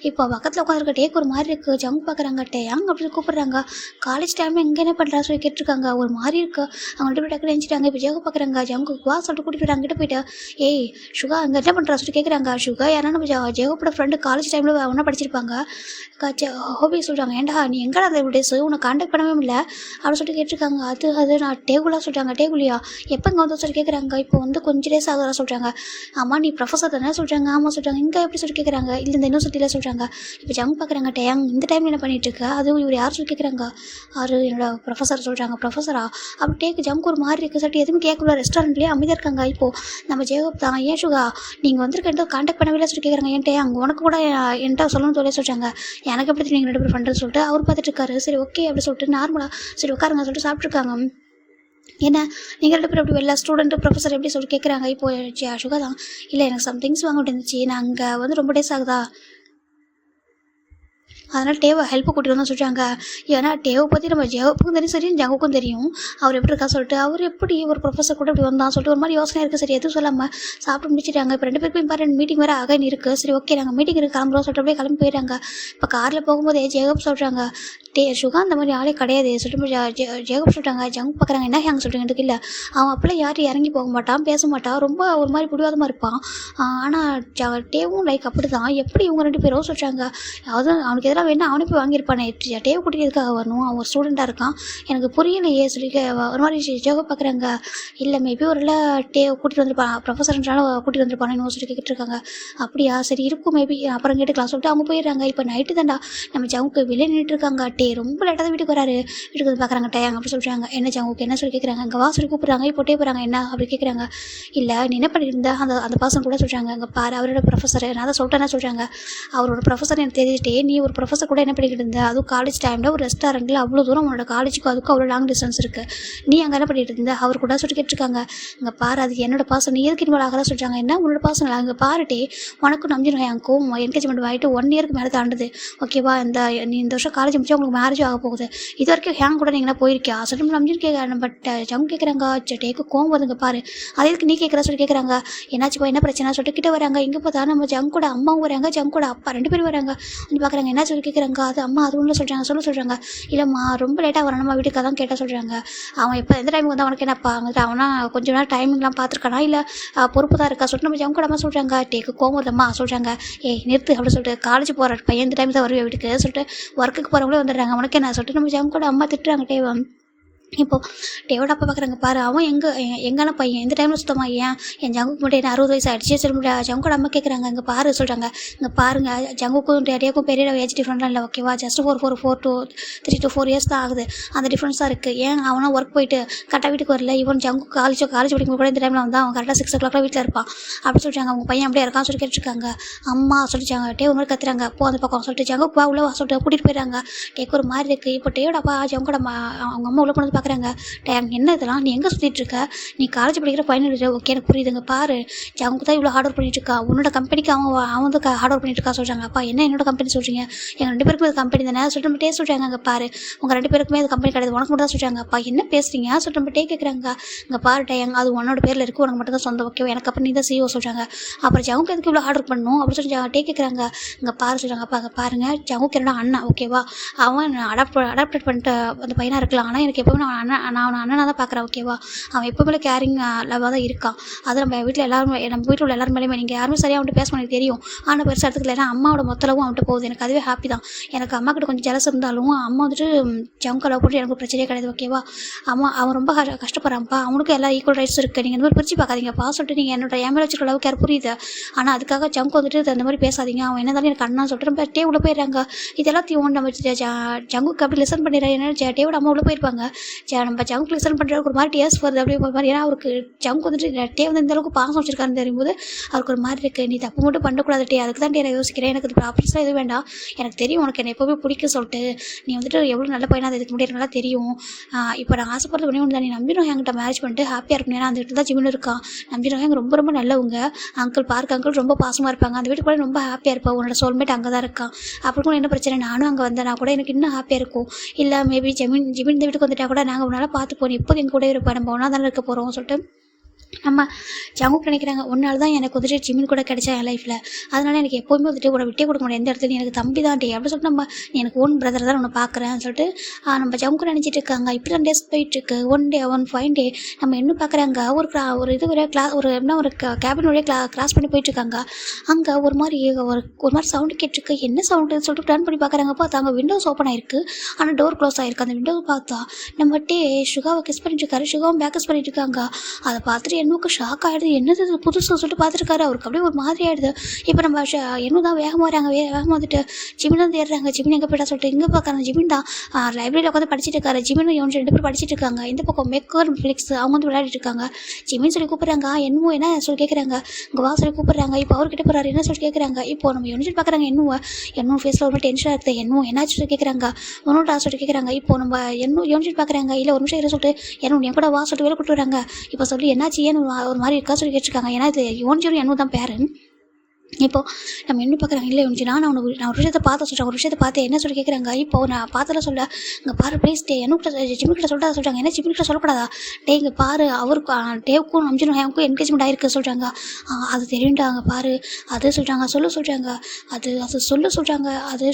இப்போ பக்கத்தில் உட்காந்துருக்க டேக்கு ஒரு மாதிரி இருக்குது. ஜங்க் பார்க்குறாங்க. டேங் அப்படி கூப்பிட்றாங்க. காலேஜ் டைமில் எங்கே என்ன பண்ணுறா சொல்லி கேட்டிருக்காங்க. ஒரு மாதிரி இருக்குது. அவங்க 2 பேர் டக்குனு நினச்சிட்டாங்க. இப்போ ஜேகோ பார்க்குறாங்க. ஜங்கு வா சொல்லிட்டு கூட்டிகிட்டு போயிட்டு அங்கிட்ட போயிட்டு ஏய் சுகா அங்கே என்ன பண்ணுறா சொல்லி கேட்குறாங்க. சுகா யாரா நம்ம ஜேகோப்போட ஃப்ரெண்டு காலேஜ் டைமில் ஒன்றா படிச்சிருப்பாங்க. ஹோபி சொல்கிறாங்க. ஏன்டா நீ எங்கடா அந்த டேஸ் உன்னை கான்டாக்ட் பண்ணவே இல்லை அப்படின்னு சொல்லிட்டு கேட்டிருக்காங்க. அது நான் டேகுலா சொல்கிறாங்க. டேகுலியா எப்போ இங்கே வந்து சொல்லி கேட்குறாங்க. இப்போ வந்து கொஞ்சம் டேஸ் ஆகுதா சொல்கிறாங்க. ஆமாம் நீ ப்ரொஃபஸர் தானே சொல்கிறாங்க. ஆமாம் சொல்கிறாங்க. இங்கே எப்படி சொல்லி கேட்குறாங்க. இல்லை இந்த யூனிவர்சிட்டியில் சொல்கிறாங்க. இப்போ ஜங் பார்க்குறாங்க. டேங் இந்த டைமில் என்ன பண்ணிட்டு இருக்கா. அதுவும் இவர் யார் சொல்லி கேட்குறாங்க. அவர் என்னோட ப்ரொஃபஸர் சொல்கிறாங்க. ப்ரொஃபஸரா அப்படி டேக்கு ஜங்க் ஒரு மாதிரி இருக்குது சொல்லிட்டு எதுவும் கேட்கல. ரெஸ்டாரண்ட்லேயே அமைதியாக இருக்காங்க. இப்போது நம்ம ஜேகப் தான் ஏன் சுகா நீங்கள் வந்துருக்க கான்டாக்ட் பண்ணவே சொல்லி கேட்குறாங்க. ஏன் டேங் உனக்கு கூட என்கிட்ட சொல்லணும்னு சொல்லி சொல்கிறாங்க. எனக்கு எப்படி நீங்கள் 2 பேர் பண்ணுறது சொல்லிட்டு அவர் பார்த்துட்டு இருக்காரு. சரி ஓகே அப்படி சொல்லிட்டு நார்மலாக சரி உட்காருங்க சொல்லிட்டு சாப்பிட்ருக்காங்க. என்ன நீங்கள் 2 பேர் எப்படி வெளில ஸ்டூடெண்ட்டு ப்ரொஃபஸர் எப்படி சொல்லி கேட்குறாங்க. இப்போ சுகா தான் இல்லை எனக்கு சம்திங்ஸ் வாங்க இருந்துச்சு, நான் அங்கே வந்து ரொம்ப டேஸ் ஆகுதா அதனால் டேவை ஹெல்ப்பு கூட்டிகிட்டு வந்து சொல்கிறாங்க. ஏன்னா டேவை பற்றி நம்ம ஜேவுக்கும் தெரியும் சரி ஜங்குக்கும் தெரியும் அவர் எப்படி இருக்கா சொல்லிட்டு. அவர் எப்படி ஒரு ப்ரொஃபஸர் கூட இப்படி வந்தான் சொல்லிட்டு ஒரு மாதிரி யோசனை இருக்குது. சரி எதுவும் சொல்லாமல் சாப்பிட்டு முடிச்சிட்டாங்க. இப்போ 2 பேருக்கும் இம்பார்ட்டன்ட் மீட்டிங் வேறு ஆகன்னு இருக்குது. சரி ஓகே நாங்கள் மீட்டிங் இருக்குது கிளம்புறோம் சொல்லிட்டு அப்படியே கிளம்பி போயிடுறாங்க. இப்போ காரில் போகும்போதே ஜேகப் சொல்கிறாங்க. சுகா அந்த மாதிரி ஆளே கிடையாது சொல்லிட்டு ஜேகப் சொல்கிறாங்க. ஜங்க் பார்க்குறாங்க. என்ன ஹேங் சொல்கிறீங்க எனக்கு இல்லை அவன் அப்பெல்லாம் யாரும் இறங்கி போக மாட்டான், பேச மாட்டான், ரொம்ப ஒரு மாதிரி பிடிவாதமாக இருப்பான். ஆனால் டேவும் லைக் அப்படி தான் எப்படி இவங்க 2 பேரும் சொல்கிறாங்க. அதாவது அவனுக்கு எதிராக வேணா அவனே போய் வாங்கியிருப்பானே. டேவை கூட்டிகிறதுக்காக வரணும், அவன் ஒரு ஸ்டூடெண்ட்டாக இருக்கான், எனக்கு புரியலையே சொல்லி ஒரு மாதிரி ஜேகப் பார்க்குறாங்க. இல்லை மேபி ஒரு டேவை கூட்டிகிட்டு வந்துருப்பான் ப்ரொஃபஸர்னால கூட்டிகிட்டு வந்துருப்பானு சொல்லி கேட்டுட்டு இருக்காங்க. அப்படியா சரி இருக்கும் மேபி அப்புறம் கேட்டுக்கலாம் சொல்லிட்டு அவங்க போயிடுறாங்க. இப்போ நைட்டு தான்டா நம்ம ஜவுக்கு வெளியே நின்றுட்டு இருக்காங்க. ரொம்ப லேட்டாக தான் வீட்டுக்கு வராரு. வீட்டுக்கு வந்து பார்க்குறாங்க. டேங் அப்படி சொல்கிறாங்க. என்ன ஜவுக்கு என்ன சொல்லி கேட்குறாங்க. அங்கே வா சொல்லி கூப்பிட்றாங்க. இப்போ போட்டே போகிறாங்க. என்ன அப்படி கேட்குறாங்க. இல்லை நீ என்ன பண்ணிட்டு இருந்தா அந்த பர்சன் கூட சொல்கிறாங்க. அங்கே பாரு அவரோட ப்ரொஃபஸர் நான் தான் சொல்லிட்டேன்னா சொல்கிறாங்க. அவரோட ப்ரொஃபஸர் எனக்கு தெரிஞ்சுட்டே நீ ஒரு ப்ரொஃபஸர் கூட என்ன பண்ணிக்கிட்டு இருந்த, அதுவும் காலேஜ் டைமில் ஒரு ரெஸ்டாரண்ட்டில் அவ்வளோ தூரம் உன்னோட காலேஜுக்கும் அதுக்கும் அவ்வளோ லாங் டிஸ்டன்ஸ் இருக்குது, நீ அங்கே என்ன பண்ணிட்டு இருந்த அவர் கூட சொல்லி கேட்டிருக்காங்க. அங்கே பாரு அது என்னோட பாசம், நீ எதுக்கு இன்வால்வ் ஆகிறதா சொல்கிறாங்க. என்ன உன்னோட பாசம் அங்கே பாருட்டே உனக்கும் நம்பிடும் எனக்கும் என்கேஜ்மெண்ட் ஆகிட்டு 1 இயருக்கு மேலே தாண்டுது ஓகேவா. நீ இந்த வருஷம் காலேஜ் முடிச்சா உங்களுக்கு மேரேஜ் ஆக போகுது. இது வரைக்கும் ஹேங் கூட நீங்கள் போயிருக்கியா சொல்லிட்டு நம்பின்னு கேட்குறேன். பட் ஜம் கேட்குறாங்க. டேக்கு கோவம் வருதுங்க பாரு அது எதுக்கு நீ கேட்குறா சொல்லி கேட்குறாங்க. என்னாச்சுப்பா என்ன பிரச்சனை சொல்லிட்டு கிட்ட வராங்க. இங்கே பார்த்தா நம்ம ஜங்கோட அம்மாவும் வராங்க, ஜங்கோட அப்பா 2 பேரும் வராங்க. வந்து பார்க்குறாங்க. என்ன சொல்லி கேட்குறாங்க. அது அம்மா அது ஒன்றும் சொல்கிறாங்க சொல்கிறாங்க. இல்லைம்மா ரொம்ப லேட்டாக வரணும்மா வீட்டுக்கு தான் கேட்டால் சொல்கிறாங்க. அவன் எப்போ எந்த டைமுக்கு வந்து அவனுக்கு என்னப்பா அங்கே அவனா கொஞ்சம் நேரம் டைமிங்லாம் பார்த்துருக்கானா இல்லை பொறுப்பு தான் இருக்கா சொல்லிட்டு நம்ம ஜங்கோட அம்மா சொல்கிறாங்க. டேக்கு கோவம் வருதம்மா சொல்கிறாங்க. நிறுத்து அப்படின்னு சொல்லிட்டு காலேஜ் போகிற பையன் இந்த டைம் தான் வருவேன் வீட்டுக்கு சொல்லிட்டு ஒர்க்குக்கு போகிறவங்களே வந்துடுறாங்க. உனக்கு என்ன சொல்லிட்டு நம்ம ஜங்கோட அம்மா திட்டுறாங்க. டேவம் இப்போது டேவோட அப்பா பார்க்குறாங்க பாரு, அவன் எங்கான பையன் இந்த டைமில் சுத்தமாக என் ஜங்குக்கு மட்டும் என்ன 60 வயசு ஆகிடுச்சு சொல்ல முடியாது. ஜங்கோட அம்மா கேட்குறாங்க, இங்கே பாரு சொல்கிறாங்க, இங்கே பாருங்க ஜங்குக்கும் டேடியாக்கும் பெரிய ஏஜ் டிஃப்ரெண்ட்லாம் இல்லை ஓகேவா, ஜஸ்ட் 4 to 3 to 4 இயர்ஸ் தான் ஆகுது. அந்த டிஃப்ரென்ஸ் தான் இருக்குது. ஏன் அவனா ஒர்க் போயிட்டு கரெக்டாக வீட்டுக்கு வரல, இவன் ஜங்கு காலேஜ் படிக்கும் கூட இந்த டைமில் வந்து அவன் கரெக்டாக 6 o'clock வீட்டில் இருப்பான் அப்படின்னு சொல்லிட்டாங்க. அவங்க பையன் அப்படியே இருக்கான்னு சொல்லி கேட்டுருக்காங்க. அம்மா சொல்லிட்டாங்க, டே ஒரு மாதிரி கத்துறாங்க, போ அந்த பக்கம் சொல்லிட்டு ஜங்குக்கு வா உள்ள சொல்லிட்டு கூட்டிகிட்டு போயிடுறாங்க. டேக்கு ஒரு மாதிரி இருக்குது. இப்போ டேயோட அப்பா ஜங்கோட அவங்க அம்மா உள்ள கொண்டு வந்து பார்க்குறாங்க, என்ன இதெல்லாம் நீ எங்கே சுற்றிட்டு இருக்க, நீ காலேஜ் படிக்கிற ஃபைனல் இயர் ஓகே எனக்கு புரியுதுங்க, பாரு ஜங்குக்கு தான் இவ்வளோ ஹார்ட் ஒர்க் பண்ணிட்டு இருக்கா, உன்னோட கம்பெனிக்கு அவன் வந்து ஹார்ட் ஒர்க் பண்ணிட்டு இருக்கா சொல்கிறாங்க. அப்பா என்ன என்னோட கம்பெனி சொல்கிறீங்க, எங்கள் 2 பேருக்குமே இது கம்பெனி தானே சொல்லிட்டு நம்ம டே சொல்கிறாங்க. அங்கே பாரு உங்கள் 2 பேருக்குமே இது கம்பெனி கிடையாது, உனக்கு மட்டும் தான் சொல்கிறாங்க. அப்பா என்ன பேசுகிறீங்க சொல்லிட்டு நம்ம டே கேட்குறாங்க. இங்கே பாரு டே அது உன்னோட பேரில் இருக்குது, உனக்கு மட்டும் தான் சொந்தம் ஓகே, எனக்கு அப்புறம் நீ தான் CEO சொல்கிறாங்க. அப்புறம் ஜங்குக்கு எதுக்கு இவ்வளோ ஹார்ட் ஒர்க் பண்ணணும் அப்படின்னு சொல்லி டே கேட்குறாங்க. இங்கே பாரு சொல்கிறாங்க. அப்பா அங்கே பாருங்கள் ஜங்குக்கு என்னோட அண்ணன் ஓகேவா, அவன் அடாப்டேட் பண்ணிட்டு அந்த பையனாக இருக்கலாம், ஆனால் எனக்கு எப்போவுமே நான் அவனை அண்ணனாக தான் பார்க்குறேன் ஓகேவா, அவன் எப்போவுமே கேரிங் லவ்வாக தான் இருக்கான். அது நம்ம வீட்டில் நம்ம வீட்டில் உள்ள எல்லாரும் மேலேயுமே நீங்கள் யாருமே சரியாக அவன்கிட்ட பேச எனக்கு தெரியும், ஆனால் பெருசாக எடுத்துக்கல, ஏன்னா அம்மாவோட மொத்தளவும் அவன்கிட்ட போகுது, எனக்கு அதுவே ஹாப்பி தான். எனக்கு அம்மா கிட்ட கொஞ்சம் ஜெலஸ் இருந்தாலும் அம்மா வந்துட்டு ஜங்கு லவ் போட்டு எனக்கு பிரச்சனையே கிடையாது ஓகேவா. அவன் ரொம்ப கஷ்டப்படுறான்ப்பா, அவனுக்கு எல்லா ஈக்குவல் ரைட்ஸ் இருக்குது, நீங்கள் இந்த மாதிரி பிரித்து பார்க்காதீங்கப்பா சொல்லிட்டு நீங்கள் என்னோட ஏன் மேலே வச்சுருக்க லவ் கேர் புரியுது, ஆனால் அதுக்காக ஜங்கு வந்துட்டு அந்த மாதிரி பேசாதீங்க, அவன் என்ன இருந்தாலும் எனக்கு அண்ணா சொல்லிட்டு நம்ம டே உள்ள போயிடுறாங்க. இதெல்லாத்தையும் நம்ம ஜங்குக்கு அப்படி லிசன் பண்ணிடுறேன். ஏன்னா டேவோட அம்மா உள்ள போயிருப்பாங்க, நம்ம ஜங்குக்கு லிசன் பண்ணுறதுக்கு ஒரு மாதிரி டேஸ் வருது அப்படி மாதிரி, ஏன்னா அவருக்கு ஜங்கு வந்துட்டு டே வந்து இந்த அளவுக்கு பாசம் வச்சிருக்காருன்னு தெரியும்போது அவருக்கு ஒரு மாதிரி இருக்குது. நீ தப்பு மட்டும் பண்ணக்கூடாது டே, அதுக்கு தான் டே நான் யோசிக்கிறேன், எனக்கு இது ப்ராப்ளம்ஸ்லாம் எதுவும் வேண்டாம், எனக்கு தெரியும் உனக்கு என்ன எப்போவுமே பிடிக்கும் சொல்லிட்டு, நீ வந்துட்டு எவ்வளோ நல்ல பையனா அது இதுக்கு முன்னாடி எனக்கு நல்லா தெரியும். இப்போ நான் ஆசைப்படுறது பண்ணி ஒன்று தான், நீ நம்பினோம் என்கிட்ட மேரேஜ் பண்ணிட்டு ஹாப்பியாக இருக்கணும், ஏன்னா அந்த வீட்டில் தான் ஜிமின் இருக்கான், நம்பினோம் எங்க ரொம்ப ரொம்ப நல்லவங்க, அங்கிள் பார்க்க அங்கிள் ரொம்ப பாசமாக இருப்பாங்க, அந்த வீட்டுக்கு கூட ரொம்ப ஹாப்பியாக இருப்பா, உன்னோட சோல்மேட் அங்கே தான் இருக்கான், அப்படி கூட என்ன பிரச்சனை, நானும் அங்கே வந்தேன்னா கூட எனக்கு இன்னும் ஹாப்பியாக இருக்கும், இல்லை மேபி ஜிமின் இந்த வீட்டுக்கு வந்துட்டா கூட நாங்கள் உன்னால் பார்த்து போனோம், இப்போ எங்க கூட இருப்பேன், நம்ம ஒன்றா தானே இருக்க போகிறோம் சொல்லிட்டு நம்ம ஜங்குக்கு நினைக்கிறாங்க. ஒன்றால் தான் எனக்கு வந்துட்டு ஜிமின் கூட கிடைச்சா என் லைஃப்பில், அதனால் எனக்கு எப்போவுமே வந்துட்டு கூட விட்டே கொடுக்க முடியாது, எந்த இடத்துல எனக்கு தம்பி தான் டே அப்படின்னு சொல்லிட்டு நம்ம எனக்கு ஓன் பிரதர் தான் ஒன்று பார்க்குறேன்னு சொல்லிட்டு நம்ம ஜங்கு நினச்சிட்டு இருக்காங்க. இப்படி தான் டேஸ் போயிட்டுருக்கு. ஒன் ஃபைன் டே நம்ம இன்னும் பார்க்குறாங்க, ஒரு இது வரையா ஒரு கேபின் வழியாக கிராஸ் பண்ணி போயிட்டுருக்காங்க. அங்கே ஒரு மாதிரி சவுண்டு கேட்டிருக்கு, என்ன சவுண்டுன்னு சொல்லிட்டு டர்ன் பண்ணி பார்க்குறாங்க. பார்த்தா அங்கே விண்டோஸ் ஓப்பன் ஆயிருக்கு, ஆனால் டோர் க்ளோஸ் ஆகிருக்கு. அந்த விண்டோவை பார்த்தா நம்ம டே சுகாவை கிஸ் பண்ணிட்டு இருக்காரு, சுகாவும் பேக்கஸ் பண்ணிட்டு இருக்காங்க. அதை பார்த்துட்டு என்னுக்கு ஷாக் ஆகிடுது, என்னது புதுசு சொல்லிட்டு பார்த்துருக்காரு, அவருக்கு அப்படியே ஒரு மாதிரி ஆகிடுது. இப்போ நம்ம என்ன தான் வேகமாக வராங்க, வேகமாக வந்துட்டு ஜிமின் தான் தேடுறாங்க. ஜிமின் எங்கே போய்ட்டா சொல்லிட்டு இங்கே பார்க்குறாங்க. ஜிமின் தான் லைப்ரரியில் உட்காந்து படிச்சுட்டு இருக்காரு. ஜிமின் 2 பேர் படிச்சுட்டு இருக்காங்க. இந்த பக்கம் மெக்கர் ஃபிளிக்ஸ் அவங்க வந்து விளையாடிட்டு இருக்காங்க. ஜிமின் சொல்லி கூப்பிட்றாங்க, என்ன சொல்லி கேட்குறாங்க, இங்கே வா சொல்லி கூப்பிட்றாங்க. இப்போ அவர்கிட்ட போகிறாரு, என்ன சொல்லி கேட்குறாங்க. இப்போ நம்ம யூனிட் பார்க்குறாங்க, என்னும் ஃபேஸில் ஒரு டென்ஷனாக இருக்குது, என்னாச்சு சொல்லி கேட்குறாங்க. ஒன்றும் சொல்லிட்டு கேட்குறாங்க. இப்போ நம்ம யூனிட் பார்க்குறாங்க, இல்லை ஒரு நிமிஷம் சொல்லிட்டு என் கூட வா சொல்லிட்டு வேலை கூப்பிட்டு வராங்க. இப்போ சொல்லி என்னாச்சு ஏன்னு ஒரு மாதிரி இருக்கா சொல்லி கேட்டிருக்காங்க. ஏன்னா இது யோன்ஜியும் என்னும் தான் பேரு. இப்போது நம்ம என்ன பார்க்குறாங்க, இல்லை யோனிச்சு நான் ஒரு விஷயத்தை பார்த்து சொல்கிறேன், ஒரு விஷயத்தை பார்த்து என்ன சொல்லி கேட்குறாங்க. இப்போது நான் பார்த்தல சொல்ல, இங்கே பாரு ப்ளீஸ் டே என்னக்கிட்ட ஜிமிக்கிட்ட சொல்லிட்டு சொல்கிறாங்க. என்ன ஜிமிக்கிட்ட சொல்லக்கூடாதா டே, இங்கே பாரு அவருக்கு டேவுக்கும் நம்பிச்சிடும் எனக்கும் என்கேஜ்மெண்ட் ஆகிருக்கு சொல்கிறாங்க. அது தெரியுண்டாங்க பாரு அது சொல்கிறாங்க, சொல்கிறாங்க அது சொல்கிறாங்க. அது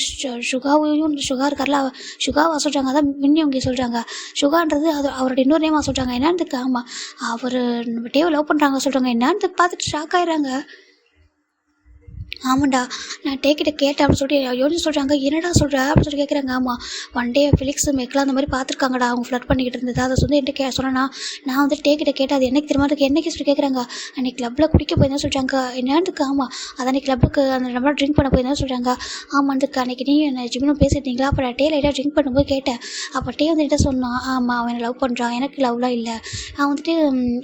சுகாவையும் சுகா இருக்கார்ல, சுகாவா சொல்கிறாங்க, அதான் மின்னியவங்க சொல்கிறாங்க. சுகான்றது அது அவரோட இன்னொரு நேமாக சொல்கிறாங்க. என்னன்னு ஆமாம் அவர் நம்ம டேவை லவ் பண்ணுறாங்க சொல்கிறாங்க. என்னன்னு பார்த்துட்டு ஷாக் ஆகிடுறாங்க. ஆமாண்டா நான் டேக்கிட்ட கேட்டேன் அப்படின்னு சொல்லிட்டு யோசிச்சு சொல்கிறாங்க. என்னடா சொல்கிற அப்படின்னு சொல்லி கேட்குறாங்க. ஆமாம் ஒன் டே ஃபிலிக்ஸ் மெக்லாம் அந்த மாதிரி பார்த்துருக்காங்கடா, அவங்க ஃப்ளட் பண்ணிக்கிட்டு இருந்தது. அதை வந்து என்கிட்ட சொன்னேன்னா நான் வந்து டேக்கிட்ட கேட்டேன், அது என்னைக்கு திரும்ப இருக்கு என்னைக்கு சொல்லி கேட்குறாங்க. அன்றைக்கி கிளப்பில் குடிக்க போய் தான் சொல்கிறாங்க. என்னதுக்கு ஆமாம் அது அன்றைக்கி கிளப்புக்கு அந்த நம்மளால் ட்ரிங்க் பண்ண போய் தான் சொல்கிறாங்க. ஆமாம் அதுக்கு அன்றைக்கி நீ என்ன ஜிம்முன்னு பேசிட்டீங்களா, அப்போ நான் டே லைட்டாக ட்ரிங்க் பண்ணும்போது கேட்டேன். அப்போ டே வந்து என்கிட்ட சொன்னான், ஆமாம் அவன் லவ் பண்ணுறான், எனக்கு லவ்லாம் இல்லை, அவன் வந்துட்டு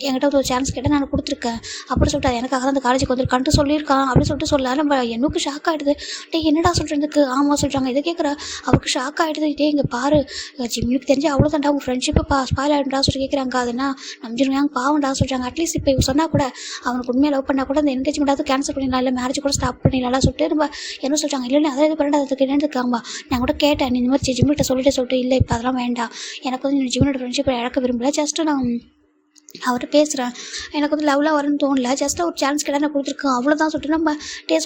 என்கிட்ட ஒரு சான்ஸ் கேட்டால் நான் கொடுத்துருக்கேன் அப்படின்னு சொல்லிட்டு எனக்காக தான் அந்த காலேஜுக்கு வந்துருக்கான்ட்டு சொல்லியிருக்கான் அப்படின்னு சொல்லிட்டு சொல்ல நம்ம எனக்கு ஷாக் ஆகிடுது. டே என்னடா சொல்கிறதுக்கு ஆமாம் சொல்கிறாங்க. இதை கேட்குற அவருக்கு ஷாக் ஆகிடுது. டே இங்கே பாரு ஜிம்முக்கு தெரிஞ்சு அவ்வளோ தான்டா உங்கள் ஃப்ரெண்ட்ஷிப்பை ஸ்பாயில் ஆகிடும்டா சொல்லி கேட்குறாங்க. அதுனா நம்பிடுவாங்க பாவம்டா சொல்கிறாங்க. அட்லீஸ்ட் இப்போ இவங்க சொன்னால் கூட அவனுக்கு உண்மையாக லவ் பண்ணால் கூட அந்த என்கேஜ்மெண்ட்டாவது கேன்சல் பண்ணிடலாம், இல்லை மேரேஜ் கூட ஸ்டாப் பண்ணிடலாம் சொல்லிட்டு நம்ம என்ன சொல்கிறாங்க. இல்லை அதை இது பண்ணிட்டு அதுக்கு என்னதுக்கு ஆமா நான் கூட கேட்டேன், நீ இந்த மாதிரி ஜிம்மிட்ட சொல்லிட்டு இல்லை இப்போ அதெல்லாம் வேண்டாம், எனக்கு வந்து ஜிம்மினோட ஃப்ரெண்ட்ஷிப்பை இழக்க விரும்பல, ஜஸ்ட்டு நான் அவர்கிட்ட பேசுகிறேன். எனக்கு வந்து லவ்லாம் வரும்னு தோணல. ஜஸ்ட் ஒரு சான்ஸ் கேட்டால் நான் கொடுத்துருக்கேன். அவ்வளோதான் சொல்லிட்டு நம்ம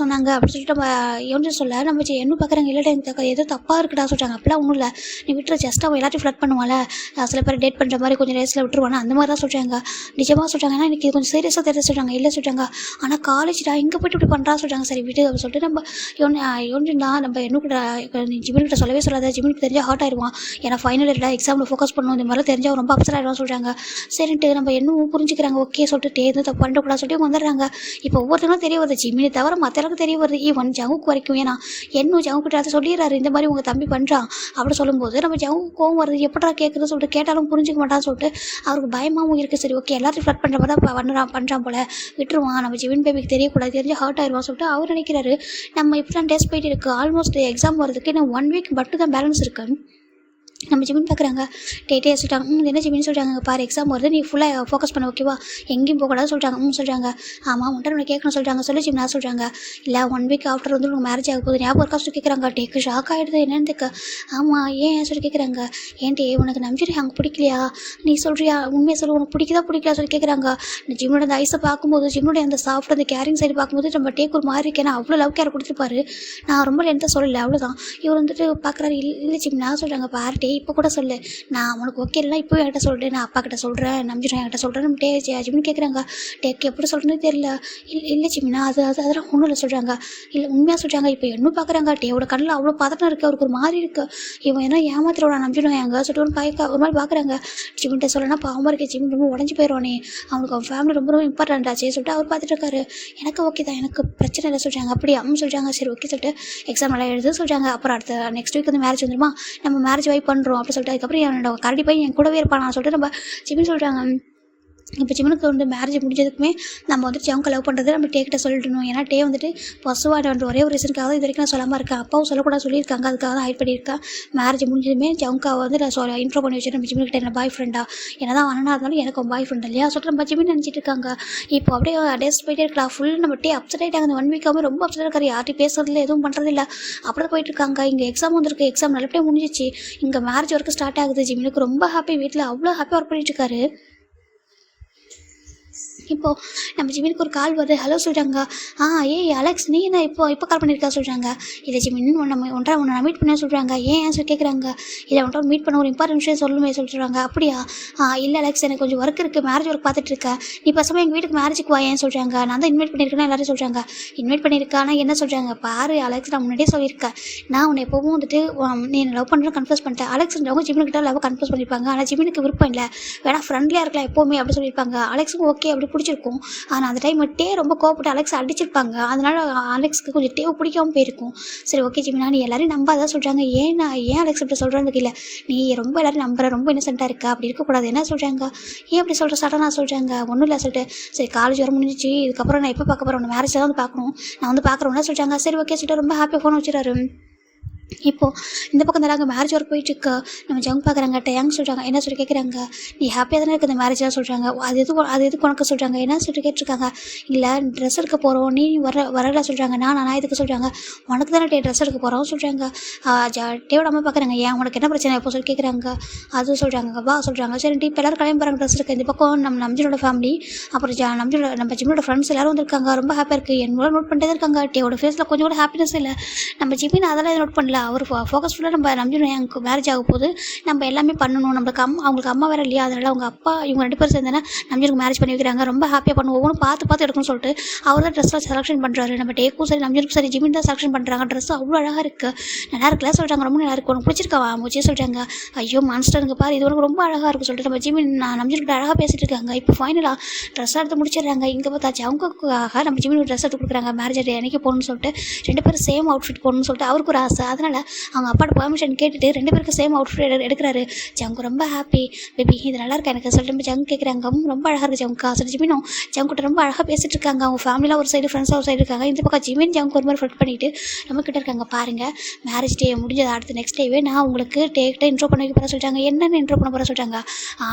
சொன்னாங்க. அப்படின்னு சொல்லிட்டு நம்ம யோசிச்சு சொல்ல நம்ம என்ன பார்க்குறாங்க, இல்லைடா எனக்கு எதோ தப்பாக இருக்குடா சொல்கிறாங்க. அப்படிலாம் ஒன்றும் இல்லை, நீ விட்டுரு. ஜஸ்ட் அவன் எல்லாத்தையும் ஃப்ளட் பண்ணுவாள், சில பேர் டேட் பண்ணுற மாதிரி கொஞ்சம் ரேஸில் விட்டுருவானா, அந்த மாதிரி தான் சொல்கிறாங்க. நிஜமாக சொல்கிறாங்க. ஏன்னா எனக்கு இது கொஞ்சம் சீரியஸாக தெரிய சொல்கிறாங்க. இல்லை சொல்கிறாங்க, ஆனால் காலேஜ்டா இங்கே போய்ட்டு இப்படி பண்ணுறா சொல்கிறாங்க. சரி விட்டு அப்படின்னு சொல்லிட்டு நம்ம யோசிச்சுனா நம்ம என்ன கூட நீ ஜிமின்கிட்ட சொல்லவே சொல்லாத, ஜிமினுக்கு தெரிஞ்சால் ஹார்ட் ஆயிடுவான். ஏன்னா ஃபைனல் இல்லை, எக்ஸாமில் ஃபோக்கஸ் பண்ணணும், இந்த மாதிரிலாம் தெரிஞ்சால் ரொம்ப அப்செட் ஆகிடுவான்னு சொல்கிறாங்க. சரின்ட்டு நம்ம இன்னும் புரிஞ்சுக்கிறாங்க. ஓகே சொல்லிட்டு எதுவும் தப்பு பண்ணக்கூடாது சொல்லிட்டு வந்துடுறாங்க. இப்போ ஒவ்வொருத்தங்களும் தெரிய வருது, ஜிமினி தவிர மற்ற எல்லாருக்கும் தெரிய வருது. ஈவன் ஜங்குக்கு வரைக்கும். ஏன்னா என்னும் ஜங்குக்கிட்ட அதை சொல்லிடுறாரு, இந்த மாதிரி உங்கள் தம்பி பண்ணுறான் அப்படி சொல்லும்போது நம்ம ஜங்கு கோவம் வருது. எப்படா கேட்குறது சொல்லிட்டு கேட்டாலும் புரிஞ்சுக்க மாட்டான்னு சொல்லிட்டு அவருக்கு பயமாகவும் இருக்குது. சரி ஓகே எல்லாத்தையும் ஃப்ளட் பண்ணுற மாதிரி தான் பண்ணுறான் போல, விட்டுருவான், நம்ம ஜிவின் பேபிக்கு தெரியக்கூடாது, தெரிஞ்சு ஹர்ட் ஆயிடுவான் சொல்லிட்டு அவர் நினைக்கிறாரு. நம்ம இப்படி தான் டெஸ்ட் போயிட்டு இருக்குது. ஆல்மோஸ்ட் எக்ஸாம் வரதுக்கு இன்னும் 1 வீக் மட்டும் தான் பேலன்ஸ் இருக்குது. நம்ம ஜிமின் பார்க்குறாங்க. டேட்டே சொல்லிட்டாங்க. என்ன ஜிமின்னு சொல்கிறாங்க, பாரு எக்ஸாம் வருது, நீ ஃபுல்லாக ஃபோக்கஸ் பண்ண ஓகேவா, எங்கேயும் போகக்கூடாது சொல்கிறாங்க. சொல்கிறாங்க. ஆமாம் உன்ட்ட உன்னை கேட்கணும் சொல்கிறாங்க. சொல்லி ஜிம்னா சொல்கிறாங்க. இல்லை 1 வீக் ஆஃப்டர் வந்து உனக்கு மேரேஜ் ஆக போகுது, ஞாபகம் இருக்கா சொல்லி கேட்குறாங்க. டேக்கு ஷாக் ஆகிடுது. என்னன்னு ஆமாம் ஏன் சொல்லி கேட்குறாங்க. ஏன்ட்டே உனக்கு நம்பிட்டு அங்கே பிடிக்கலையா, நீ சொல்கிறியா, உண்மையை சொல்லி உனக்கு பிடிக்கலா சொல்லி கேட்குறாங்க. ஜிம்னோட அந்த ஐஸை பார்க்கும்போது, ஜிம்னோட அந்த சாஃப்ட் அந்த கேரிங் சைடு பார்க்கும்போது நம்ம டேக் ஒரு மாதிரி இருக்கேன். அவ்வளோ லவ் கேர் கொடுத்துருப்பாரு. நான் ரொம்ப லென்த்தாக சொல்லலை, அவ்வளோதான். இவர் வந்துட்டு பார்க்குறாரு. இல்லை ஜிம்னா சொல்கிறாங்க. பாரு இப்போ கூட சொல்லு, நான் உனக்கு ஓகே இல்லைனா இப்போ என்கிட்ட சொல்கிறேன், நான் அப்பா கிட்ட சொல்கிறேன், நம்பிடுறேன் என்கிட்ட சொல்கிறேன். நம்ம ஜிமின்னு கேட்குறாங்க. டேக் எப்படி சொல்கிறேன்னு தெரியல. இல்லை ஜிமினா அதெல்லாம் ஒன்றும் இல்லை சொல்கிறாங்க. இல்லை உண்மையாக சொல்கிறாங்க. இப்போ இன்னும் பார்க்குறாங்க. டேவோட கண்ணில் அவ்வளோ பதட்டம் இருக்குது, அவருக்கு ஒரு மாதிரி இருக்குது. இவன் ஏன்னா ஏமாத்திரோட நம்பிடுவேன் எங்க சொல்லிட்டு ஒரு மாதிரி பார்க்குறாங்க. ஜிமின்கிட்ட சொல்லனா பாவமாக இருக்கே, ஜிமின் ரொம்ப உடஞ்சி போயிடுவானே, அவனுக்கு அவன் ஃபேமிலி ரொம்ப ரொம்ப இம்பார்ட்டன்ட் ஆச்சு சொல்லிட்டு அவர் பார்த்துட்டு இருக்காரு. எனக்கு ஓகே தான், எனக்கு பிரச்சனை இல்லை சொல்கிறாங்க. அப்படி சொல்கிறாங்க. சரி ஓகே சொல்லிட்டு எக்ஸாம் நல்லா எழுது சொல்கிறாங்க. அப்புறம் அடுத்த நெக்ஸ்ட் வீக் வந்து மேரேஜ் வந்துருமா, நம்ம மேரேஜ் வைப் பண்ணுறோம் அப்படி சொல்லிட்டு அதுக்கப்புறம் என்னோட கரடி பையன் என் கூடவே இருப்பான் சொல்லிட்டு நம்ம ஜிமின் சொல்கிறாங்க. இப்போ ஜிமனுக்கு வந்து மேரேஜ் முடிஞ்சதுக்குமே நம்ம வந்துட்டு ஜங்கு லவ் பண்ணுறது நம்ம டேக்கிட்ட சொல்லிடணும். ஏன்னா டே வந்துட்டு பசுவாட ஒரே ஒரு ரீசனுக்காக தான் இது வரைக்கும் நான் சொல்லாமல் இருக்கேன். அப்பாவும் சொல்லக்கூடாது சொல்லியிருக்காங்க, அதுக்காக தான் ஹைட் பண்ணியிருக்கேன். மேரேஜ் முடிஞ்சதுமே ஜங்காவை வந்து நான் இன்ட்ரோ பண்ணி வச்சுட்டு நம்ம ஜிமின்கிட்ட என்ன பாய் ஃப்ரெண்டா, என்ன தான் அண்ணனா இருந்தாலும் எனக்கு பாய் ஃப்ரெண்ட் இல்லையா சொல்லிட்டு நம்ம ஜிமின் நினச்சிட்டு இருக்காங்க. இப்போ அப்படியே டேஸ்ட் போயிட்டே இருக்கலாம். ஃபுல் நம்ம டே அப்செட் ஆகிட்டாங்க. அந்த 1 வீக்காக ரொம்ப அப்செட் இருக்காரு. யார்ட்டையும் பேசுறதில்ல, எதுவும் பண்ணுறதில்ல, அப்படி தான் போயிட்டு இருக்காங்க. இங்கே எக்ஸாம் வந்துருக்கு, எக்ஸாம் நல்லபடியாக முடிஞ்சிச்சு. இங்கே மேரேஜ் ஒர்க்கு ஸ்டார்ட் ஆகுது. ஜிமினுக்கு ரொம்ப ஹாப்பி, வீட்டில் அவ்வளோ ஹாப்பியாக ஒர்க் பண்ணிட்டு இருக்காரு. இப்போது நம்ம ஜிமினுக்கு ஒரு கால் வருது. ஹலோ சொல்கிறாங்க. ஏய் அலெக்ஸ் நீ என்ன இப்போ கால் பண்ணியிருக்கா சொல்கிறாங்க. இல்லை ஜிமின் உன்னை நான் மீட் பண்ண சொல்கிறாங்க. ஏன் சொல்லி கேட்குறாங்க. இல்லை உன்ட்ட மீட் பண்ண ஒரு இம்பார்ட்டன்ட் விஷயம் சொல்லுமே சொல்கிறாங்க. அப்படியா, இல்லை அலெக்ஸ் எனக்கு கொஞ்சம் ஒர்க் இருக்குது, மேரேஜ் ஒர்க் பார்த்துட்ருக்கேன், நீ பசங்க எங்கள் வீட்டுக்கு மேரேஜுக்கு வா ஏன் சொல்கிறாங்க. நான் தான் இன்வைட் பண்ணியிருக்கேன்னா எல்லாரும் சொல்கிறாங்க. இன்வைட் பண்ணியிருக்கானா என்ன சொல்கிறாங்க. பாரு அலெக்ஸ், நான் முன்னாடியே சொல்லியிருக்கேன், நான் உன்னை எப்போவும் வந்துட்டு நீ என்ன லவ் பண்ணுறேன் கன்ஃபர்ஸ் பண்ணிட்டேன். அலெக்ஸ்ன்றவங்க ஜிமினுக்கிட்ட லவ் கன்ஃபர்ஸ் பண்ணியிருப்பாங்க. ஆனால் ஜிமினுக்கு விருப்பம் இல்லை, வேணா ஃப்ரெண்ட்லியாக இருக்கலாம் எப்போவுமே அப்படி சொல்லியிருப்பாங்க. அலெக்ஸுக்கும் ஓகே அப்படி பிடிச்சிருக்கும். ஆனால் அந்த டைம் டே ரொம்ப கோவப்பட்டு அலெக்ஸ் அடிச்சிருப்பாங்க. அதனால் அலெக்ஸ்க்கு கொஞ்சம் டேவை பிடிக்காமல் போயிருக்கும். சரி ஓகே ஜிமினா, நீ எல்லாரையும் நம்பாதான் சொல்கிறாங்க. ஏன் அலெக்ஸ் இப்படி சொல்கிறதுக்கு இல்லை, நீ ரொம்ப எல்லாரும் நம்புற, ரொம்ப இன்னசென்ட்டாக இருக்கா, அப்படி இருக்கக்கூடாது என்ன சொல்கிறாங்க. ஏன் அப்படி சொல்கிற சடனாக சொல்கிறாங்க. ஒன்றும் இல்லை சொல்லிட்டு சரி காலேஜ் வர முடிஞ்சிச்சு, இதுக்கப்புறம் நான் எப்போ பார்க்க போகிறேன், உன்னை மேரேஜ் தான் வந்து பார்க்கணும், நான் வந்து பார்க்குறோன்னா சொல்கிறாங்க. சரி ஓகே சொல்லிட்டு ரொம்ப ஹாப்பியாக ஃபோன் வச்சுறாரு. இப்போது இந்த பக்கம் தராங்க மேரேஜ் ஒர்க் போயிட்டுருக்கு. நம்ம ஜங் பார்க்குறாங்க. டேங் சொல்கிறாங்க. என்ன சொல்லி கேட்குறாங்க. நீ ஹாப்பியாக தானே இருக்குது இந்த மேரேஜாக சொல்கிறாங்க. அது எதுக்கு உனக்கு சொல்கிறாங்க என்ன சொல்லிட்டு கேட்டிருக்காங்க. இல்லை ட்ரெஸ் எடுக்க போகிறோம், நீ வரல சொல்கிறாங்க. நான் எதுக்கு சொல்கிறாங்க. உனக்கு தானே ட்ரெஸ் எடுக்க போகிறோம் சொல்கிறாங்க. டேவோட அம்மா பார்க்குறாங்க. ஏன் உனக்கு என்ன பிரச்சனை எப்போ சொல்லி கேட்குறாங்க. அது சொல்கிறாங்க. வா சொல்கிறாங்க. சரி இப்போ எல்லோரும் கல்யாணம் போகிறாங்க ட்ரெஸ் எடுக்க. இந்த பக்கம் நம்ம நம்ஜனோட ஃபேமிலி, அப்புறம் நம்ம ஜிமினோட ஃப்ரெண்ட்ஸ் எல்லோரும் வந்துருக்காங்க. ரொம்ப ஹாப்பியாக இருக்குது. என்னோட நோட் பண்ணிட்டே தான் இருக்காங்க. டேவோட ஃபேஸில் கொஞ்சம் கூட ஹாப்பினஸ் இல்லை. நம்ம ஜிமின் அதெல்லாம் நோட் பண்ணல. அவர் ஃபோக்கஸ் ஃபுல்லாக நம்ம நம்பினோம் எனக்கு மேரேஜ் ஆக போது, நம்ம எல்லாமே பண்ணணும், நம்மளுக்கு அவங்களுக்கு அம்மா வேறு இல்லையா, அதனால் அவங்க அப்பா இவங்க 2 பேரும் சேர்ந்தேன்னா நம்பினுக்கு மேரேஜ் பண்ணி வைக்கிறாங்க. ரொம்ப ஹாப்பியாக பண்ணுவோம், ஒவ்வொன்றும் பார்த்து எடுக்கணும்னு சொல்லிட்டு அவர் தான் ட்ரெஸ்லாம் செலெக்ஷன் பண்ணுறாரு. நம்ம டேக்கும் சரி நம்பினுக்கும் சரி ஜிமின் தான் செலெக்ஷன் பண்ணுறாங்க. ட்ரெஸ் அவ்வளோ அழகாக இருக்குது, நல்லா இருக்குல்ல சொல்கிறாங்க. ரொம்ப நல்லா இருக்கும், உனக்கு பிடிச்சிருக்கா மூச்சே சொல்கிறாங்க. ஐயோ மான்ஸ்டருங்க பாரு, இது உனக்கு ரொம்ப அழகாக இருக்கும் சொல்லிட்டு நம்ம ஜிமின் நம்பினுக்கிட்ட அழகாக பேசிகிட்டு இருக்காங்க. இப்போ ஃபைனலாக ட்ரெஸ் எடுத்து முடிச்சிடுறாங்க. இங்கே பார்த்தாச்சு அவங்களுக்காக நம்ம ஜிமினுக்கு ட்ரெஸ் எடுத்து கொடுக்குறாங்க. மேரேஜ் டே அன்றைக்கி போகணும்னு சொல்லிட்டு 2 பேரும் சேம் அவுட்ஃபிட் போகணும்னு சொல்லிட்டு அவருக்கு ஒரு ஆசை. அதனால் அவங்க அப்பாட்ட பர்மிஷன் கேட்டுட்டு 2 பேருக்கு சேம் அவுட்ஃபிட் எடுக்கிறாரு. ஜங்கு ரொம்ப ஹாப்பி. பேபி இது நல்லா இருக்கா எனக்கு சொல்லிட்டு ஜங்கு கேட்குறாங்க. ரொம்ப அழகாக இருக்குது ஜங்குக்கா சொல்லிட்டு ஜிமினும் ஜங்குக்கிட்ட ரொம்ப அழகாக பேசிட்டு இருக்காங்க. அவங்க ஃபேமிலியில் ஒரு சைடு, ஃப்ரெண்ட்ஸாக ஒரு சைடு இருக்காங்க. இந்த பக்கம் ஜிமின் ஜங்கு ஒரு மாதிரி ஃபிட் பண்ணிவிட்டு நம்மக்கிட்ட இருக்காங்க. பாருங்கள் மேரேஜ் டே முடிஞ்சது, அடுத்த நெக்ஸ்ட் டேவே நான் உங்களுக்கு டேக்கிட்ட இன்ட்ரோ பண்ண வைக்க போகிற சொல்லிட்டாங்க. என்னென்னு இன்ட்ரோ பண்ண போகிற சொல்லிட்டாங்க.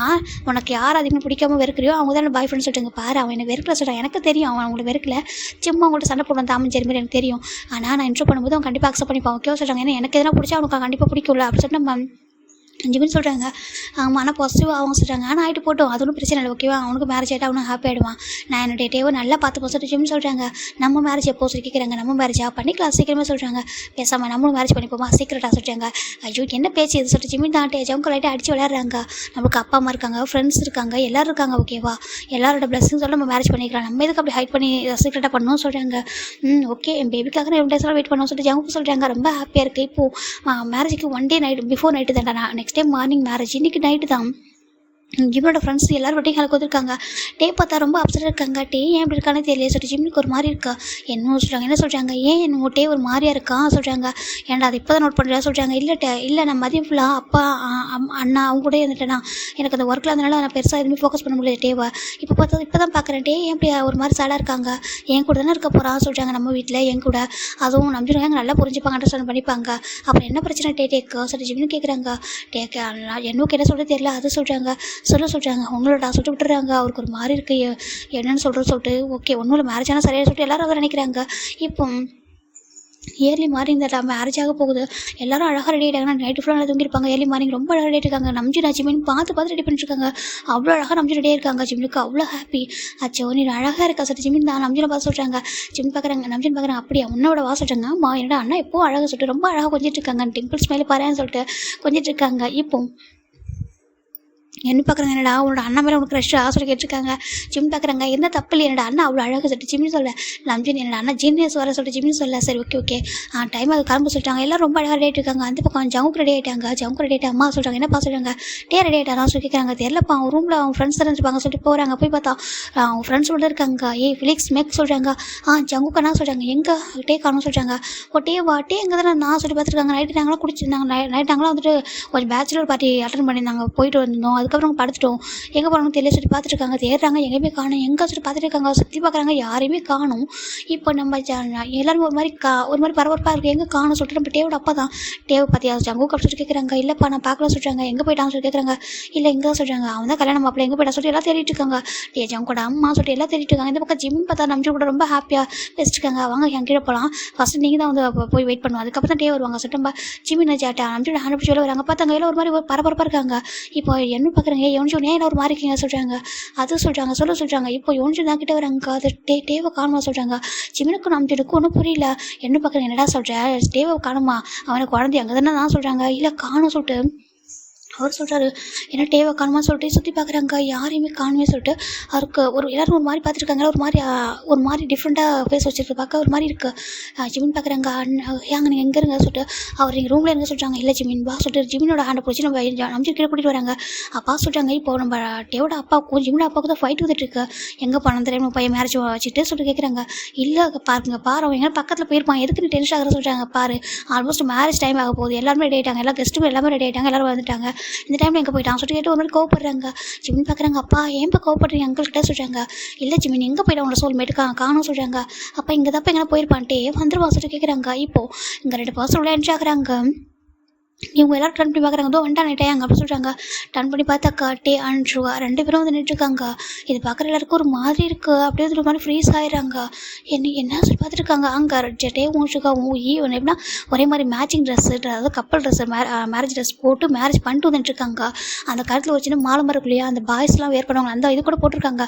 உனக்கு யார் அதிகமாக பிடிக்காம வெறுக்கிறியோ அவங்க தான் பாய் ஃப்ரெண்ட் சொல்லிட்டாங்க. பாரு அவன் என்ன வெறுக்கல சொல்லிட்டான். எனக்கு தெரியும் அவன் அவங்களை வெறுக்கல, சும்மா அவங்கள்ட்ட சண்டை போடுவான் தாமன் சரி மாதிரி எனக்கு தெரியும். ஆனால் நான் இன்ட்ரோ பண்ணும்போது அவன் கண்டிப்பாக அக்செப்ட் பண்ணிப்பான் ஓகேவா சொல்கிறாங்க. ஏன்னா எனக்கு எதனா பிடிச்சா அவனுக்கு கண்டிப்பாக பிடிக்கும்ல அப்படி சொல்லிட்டு நம்ம ஜிமின் சொல்கிறாங்க. ஆமாம், ஆனால் பாசிட்டிவாக அவங்க சொல்கிறாங்க. ஆனால் ஆகிட்டு போட்டோம், அது ஒன்றும் பிரச்சனை இல்லை, ஓகேவா? அவனுக்கு மேரேஜ் ஆகிட்டா அவனும் ஹாப்பி ஆகிடுவான். நான் என்னுடைய டேவை நல்லா பார்த்து சொல்லிட்டு ஜிமின் சொல்கிறாங்க. நம்ம மேரேஜ் எப்போ சொல்லி கேட்குறாங்க. நம்ம மேரேஜா பண்ணிக்கலாம் சீக்கிரமே சொல்கிறாங்க. பேசாமல் நம்மளும் மேரேஜ் பண்ணிப்போமா சீக்கிரட்டாக சொல்கிறாங்க. ஐயோ என்ன பேச்சு இது சொல்லிட்டு ஜிமின் தான் ஜவுக்கு லைட்டாக அடித்து விளையாடுறாங்க. நம்மளுக்கு அப்பா அம்மா இருக்காங்க, ஃப்ரெண்ட்ஸ் இருக்காங்க, எல்லோரும் இருக்காங்க, ஓகேவா? எல்லாரோட பிளஸிங் சொல்ல நம்ம மேரேஜ் பண்ணிக்கலாம். நம்ம எதுக்கு அப்படி ஹைட் பண்ணி சீக்கிரட்டாக பண்ணணும்னு சொல்கிறாங்க. ஓகே, என் பேபிக்காக நான் 2 டேஸ்லாம் வெயிட் பண்ணணும்னு சொல்லிட்டு ஜவுக்கு சொல்கிறாங்க. ரொம்ப ஹாப்பியாக இருக்குது. இப்போது மேரேஜுக்கு 1 டே நைட் பிஃபோர் நைட்டு தான்டா, நான் நெக்ஸ்ட் டே மார்னிங் மேரேஜ், இன்றைக்கி நைட்டு தான். ஜிம்னோட ஃப்ரெண்ட்ஸ் எல்லோரும் வெட்டிங் ஹாலுக்கு வந்துருக்காங்க. டே பார்த்தா ரொம்ப அப்செட்டாக இருக்காங்க. டே ஏன் இப்படி இருக்கானே தெரியல சொல்லிட்டு ஜிம்னுக்கு ஒரு மாதிரி இருக்கா. என்ன சொல்கிறாங்க ஏன் என்ன டே ஒரு மாதிரியாக இருக்கான் சொல்கிறாங்க. ஏன்டா அது இப்போ தான் நோட் பண்ணுறா சொல்கிறாங்க. இல்லை நான் மதியம் ஃபுல்லாக அப்பா அண்ணா அவங்க கூட இருந்துட்டேனா, எனக்கு அந்த ஒர்க்கில் இருந்தனால நான் பெருசாக எதுவுமே ஃபோக்கஸ் பண்ண முடியாது டேவை. இப்போ தான் பார்க்குறேன் டே ஏன் இப்படி ஒரு மாதிரி சேடாக இருக்காங்க. என் கூட தானே இருக்க போகிறான்னு சொல்கிறாங்க. நம்ம வீட்டில் என் கூட, அதுவும் நம்பிடுவாங்க, நல்லா புரிஞ்சுப்பாங்க, அண்டர்ஸ்டாண்ட் பண்ணிப்பாங்க. அப்புறம் என்ன பிரச்சனை டேக்கு சொல்லிட்டு ஜிம்னு கேட்குறாங்க. டேக்கு என்னுக்கு என்ன சொல்கிறது தெரியல, அது சொல்கிறாங்க. சொல்கிறாங்க. உங்களோட சொல்லிட்டு விட்டுறாங்க. அவருக்கு ஒரு மாதிரி இருக்குது, என்னென்னு சொல்லிட்டு ஓகே ஒன்றும் இல்லை மேரேஜ் ஆனால் சரியாக சொல்லிட்டு எல்லோரும் அதை நினைக்கிறாங்க. இப்போ ஏர்லி மார்னிங் தான் மேரேஜ் ஆக போகுது. எல்லோரும் அழகாக ரெடி ஆகிட்டாங்கன்னா நைட்டு ஃபுல்லாக நல்லா தூங்கியிருப்பாங்க. ஏர்லி மார்னிங் ரொம்ப அழகாக ரெடி ஆகிட்டாங்க. நம்ஜின் ஜிமின் பார்த்து ரெடி பண்ணிட்டுருக்காங்க. அவ்வளோ அழகாக நம்ஜி ரெடியாக இருக்காங்க. ஜிம்னுக்கு அவ்வளோ ஹாப்பி. அச்சோ நீ அழகாக இருக்கா சார் ஜிமின் தான் நம்ஜினை பார்த்து சொல்கிறாங்க. ஜிம் பார்க்குறாங்க. நம்ஜின் பார்க்குறாங்க. அப்படியே உன்னோட வா சொல்கிறாங்க. அம்மா என்னோட அண்ணா எப்போ அழகாக சொல்லிட்டு ரொம்ப அழகாக கொஞ்சிட்டு இருக்காங்க. டிம்பிள்ஸ் மேலே பாருன்னு சொல்லிட்டு கொஞ்சிட்டு இருக்காங்க. இப்போ என்ன பார்க்குறாங்க. என்னடா உன்னோட அண்ணா மேலே உனக்கு க்ரஷ்ஷா சொல்லி கேட்டிருக்காங்க. ஜிம் பார்க்குறாங்க. எந்த தப்பு இல்லை, என்னோட அண்ணா அவ்வளோ அழகாக சொல்லிட்டு ஜிம்னு சொல்ல. நம்ஜின் என்னோட அண்ணா ஜீனியஸ் வர சொல்லிட்டு ஜிம்னு சொல்ல. சரி ஓகே டைம் அது கிளம்ப சொல்லிட்டாங்க. எல்லோரும் ரொம்ப அழகாக ரெடி ஆகிட்டாங்க. அந்த பக்கம் ஜவுக்கு ரெடி ஆகிட்டாங்க. ஜவுக்கு ரெடி ஆகிட்டு அம்மா சொல்கிறாங்க. என்னப்பா சொல்கிறாங்க. டே ரெடி ஆகிட்டாரா சொல்லி கேட்குறாங்க. தெரியலப்பா அவங்க ரூமில் அவங்க ஃப்ரெண்ட்ஸ் தான் இருப்பாங்க சொல்லிட்டு போகிறாங்க. போய் பார்த்தா அவங்க ஃப்ரெண்ட்ஸோட இருக்காங்க. ஃபிலிக்ஸ் மேக் சொல்கிறாங்க. ஜங்குக்கண்ணா சொல்கிறாங்க. எங்கே டே காணும் சொல்கிறாங்க. டே எங்கே தானே நான் சொல்லி பார்த்துருக்காங்க. நைட்டு நாங்களாம் குடிச்சிருந்தாங்க. நைட் நாங்களாம் வந்துட்டு கொஞ்சம் பேச்சுலர் பார்ட்டி அட்டன் பண்ணியிருந்தாங்க. போயிட்டு வந்திருந்தோம். அதுக்கப்புறம் படுத்துட்டோம். எங்கே போகிறாங்க தெரியல சொல்லி பார்த்துருக்காங்க. தேடுறாங்க, எங்கேயுமே காணும். எங்கே சொல்லி பார்த்துட்டு இருக்காங்க. சுற்றி பார்க்குறாங்க, யாரையுமே காணும். இப்போ நம்ம எல்லோரும் ஒரு மாதிரி பரபரப்பாக இருக்குது. எங்கே காணும் சொல்லிட்டு நம்ம டேவோட அப்பா தான். டேவை பார்த்தியா ஜங்குக்கு அப்படி சொல்லி கேட்குறாங்க. இல்லைப்பா நான் பார்க்கல சொல்கிறாங்க. எங்கே போயிட்டான்னு சொல்லி கேட்குறாங்க. இல்லை எங்கே சொல்கிறாங்க. அவன் தான் கல்யாணம் அப்படி எங்கே போயிட்டா சொல்லிட்டு எல்லாம் தேடிட்டு இருக்காங்க. ஜங்கோட அம்மா சொல்லிட்டு எல்லாம் தேடிட்டு இருக்காங்க. இந்த பக்கம் ஜிம் பார்த்தா நம்ம கூட ரொம்ப ஹாப்பியாக பேசிட்டுருக்காங்க. அவங்க என் கீழே போகலாம், ஃபஸ்ட்டு நீங்கள் தான் வந்து போய் வெயிட் பண்ணுவோம், அதுக்கப்புறம் தான் டே வருவாங்க சொல்லிட்டு நம்ம ஜிமின் சேட்டை நம்ம ஹேண்ட் பிடிச்சி வராங்க. பார்த்தாங்க எல்லாம் ஒரு மாதிரி பரபரப்பாக இருக்காங்க. இப்போ என்ன பார்க்குறாங்க. யோனிச்சு ஏன் ஒரு மாதிரி இருக்கீங்க சொல்கிறாங்க. அது சொல்கிறாங்க சொல்கிறாங்க. இப்போ யோனிச்சு தான் கிட்டே வராங்க. அது டேவை காணுமா சொல்கிறாங்க. ஜிமினுக்கும் நமக்கு ஒன்றும் புரியல. என்ன பார்க்குறேன். என்னடா சொல்கிறேன். டேவை காணுமா, அவனுக்கு குழந்தை அங்கே தானே தான் சொல்கிறாங்க. இல்லை காணும் சொல்லிட்டு அவர் சொல்கிறாரு. ஏன்னா டேவை காணுமா சொல்லிட்டு சுற்றி பார்க்குறாங்க. யாரையுமே காணுமே சொல்லிட்டு அவருக்கு எல்லோரும் ஒரு மாதிரி பார்த்துருக்காங்க. ஒரு மாதிரி டிஃப்ரெண்ட்டாக ஃபேஸ் வச்சுருக்கு. பார்க்க ஒரு மாதிரி இருக்குது. ஜிமின் பார்க்குறாங்க. ஏங்க நீங்கள் எங்கே இருங்க சொல்லிட்டு அவர் எங்கள் ரூமில் இருங்க சொல்கிறாங்க. இல்லை ஜிமின் பா சொல்லிட்டு ஜிமினோட ஹேண்டை பிடிச்சி நம்ம நம்பிச்சு கீழே கூட்டிகிட்டு வராங்க. அப்பா சொல்கிறாங்க. இப்போ நம்ம டேவோட அப்பாவுக்கும் ஜிமினோட அப்பாவுக்கும் தான் ஃபைட் வந்துட்டுருக்கு. எங்கே பணம் தெரியாமல் பையன் மேரேஜ் வச்சுட்டு சொல்லிட்டு கேட்குறாங்க. இல்லை பாரு அவன் எங்கே பக்கத்தில் போயிருப்பான், எதுக்கு நீ டென்ஷன் ஆகிற சொல்கிறாங்க. பாரு ஆல்மோஸ்ட் மேரேஜ் டைம் ஆக போகுது. எல்லாருமே ரெடி ஆகிட்டாங்க. எல்லா கெஸ்ட்டும் எல்லாமே ரெடி ஆகிட்டாங்க. எல்லோரும் வந்துட்டாங்க. இந்த டைமில் எங்கே போயிட்டான் சொல்லிட்டு கேட்டு ஒரு மாதிரி கோவப்படுறாங்க. ஜிமின் பார்க்குறாங்க. அப்பா ஏன் கோவப்படுறீங்க அங்கிள்கிட்ட சொல்கிறாங்க. இல்லை ஜிமின் எங்கே போயிட்டா உங்களோட சோல்மேட்டு காணும் சொல்கிறாங்க. அப்போ இங்கே தப்பா எங்கே போயிருப்பான்ட்டே வந்துருவான் சொல்லிட்டு கேட்குறாங்க. இப்போது இங்கே 2 பர்சன் உள்ள என்ட்ரி ஆகுறாங்க. இவங்க எல்லோரும் டர்ன் பண்ணி பார்க்குறாங்க. அதோ வந்துட்டான் நைட்டாங்க அப்படின்னு சொல்கிறாங்க. டர்ன் பண்ணி பார்த்தாக்கா டே அண்ட் ஷுவா 2 பேரும் வந்து நின்றுருக்காங்க. இது பார்க்குற எல்லாருக்கும் ஒரு மாதிரி இருக்குது. அப்படியே ஒரு மாதிரி ஃப்ரீஸ் ஆகிடுறாங்க. என்ன சொல்லி பார்த்துருக்காங்க. அங்கே டேவும் ஷுகாவும் ஈவன் எப்படின்னா ஒரே மாதிரி மேட்சிங் ட்ரெஸ்ஸு, அதாவது கப்பல் ட்ரெஸ்ஸு, மேரேஜ் ட்ரெஸ் போட்டு மேரேஜ் பண்ணிட்டு வந்துட்டுருக்காங்க. அந்த கருத்தில் ஒரு சின்ன மாலை மரம் இல்லையா, அந்த பாய்ஸ்லாம் வேர் பண்ணுவாங்க, அந்த இது கூட போட்டிருக்காங்க.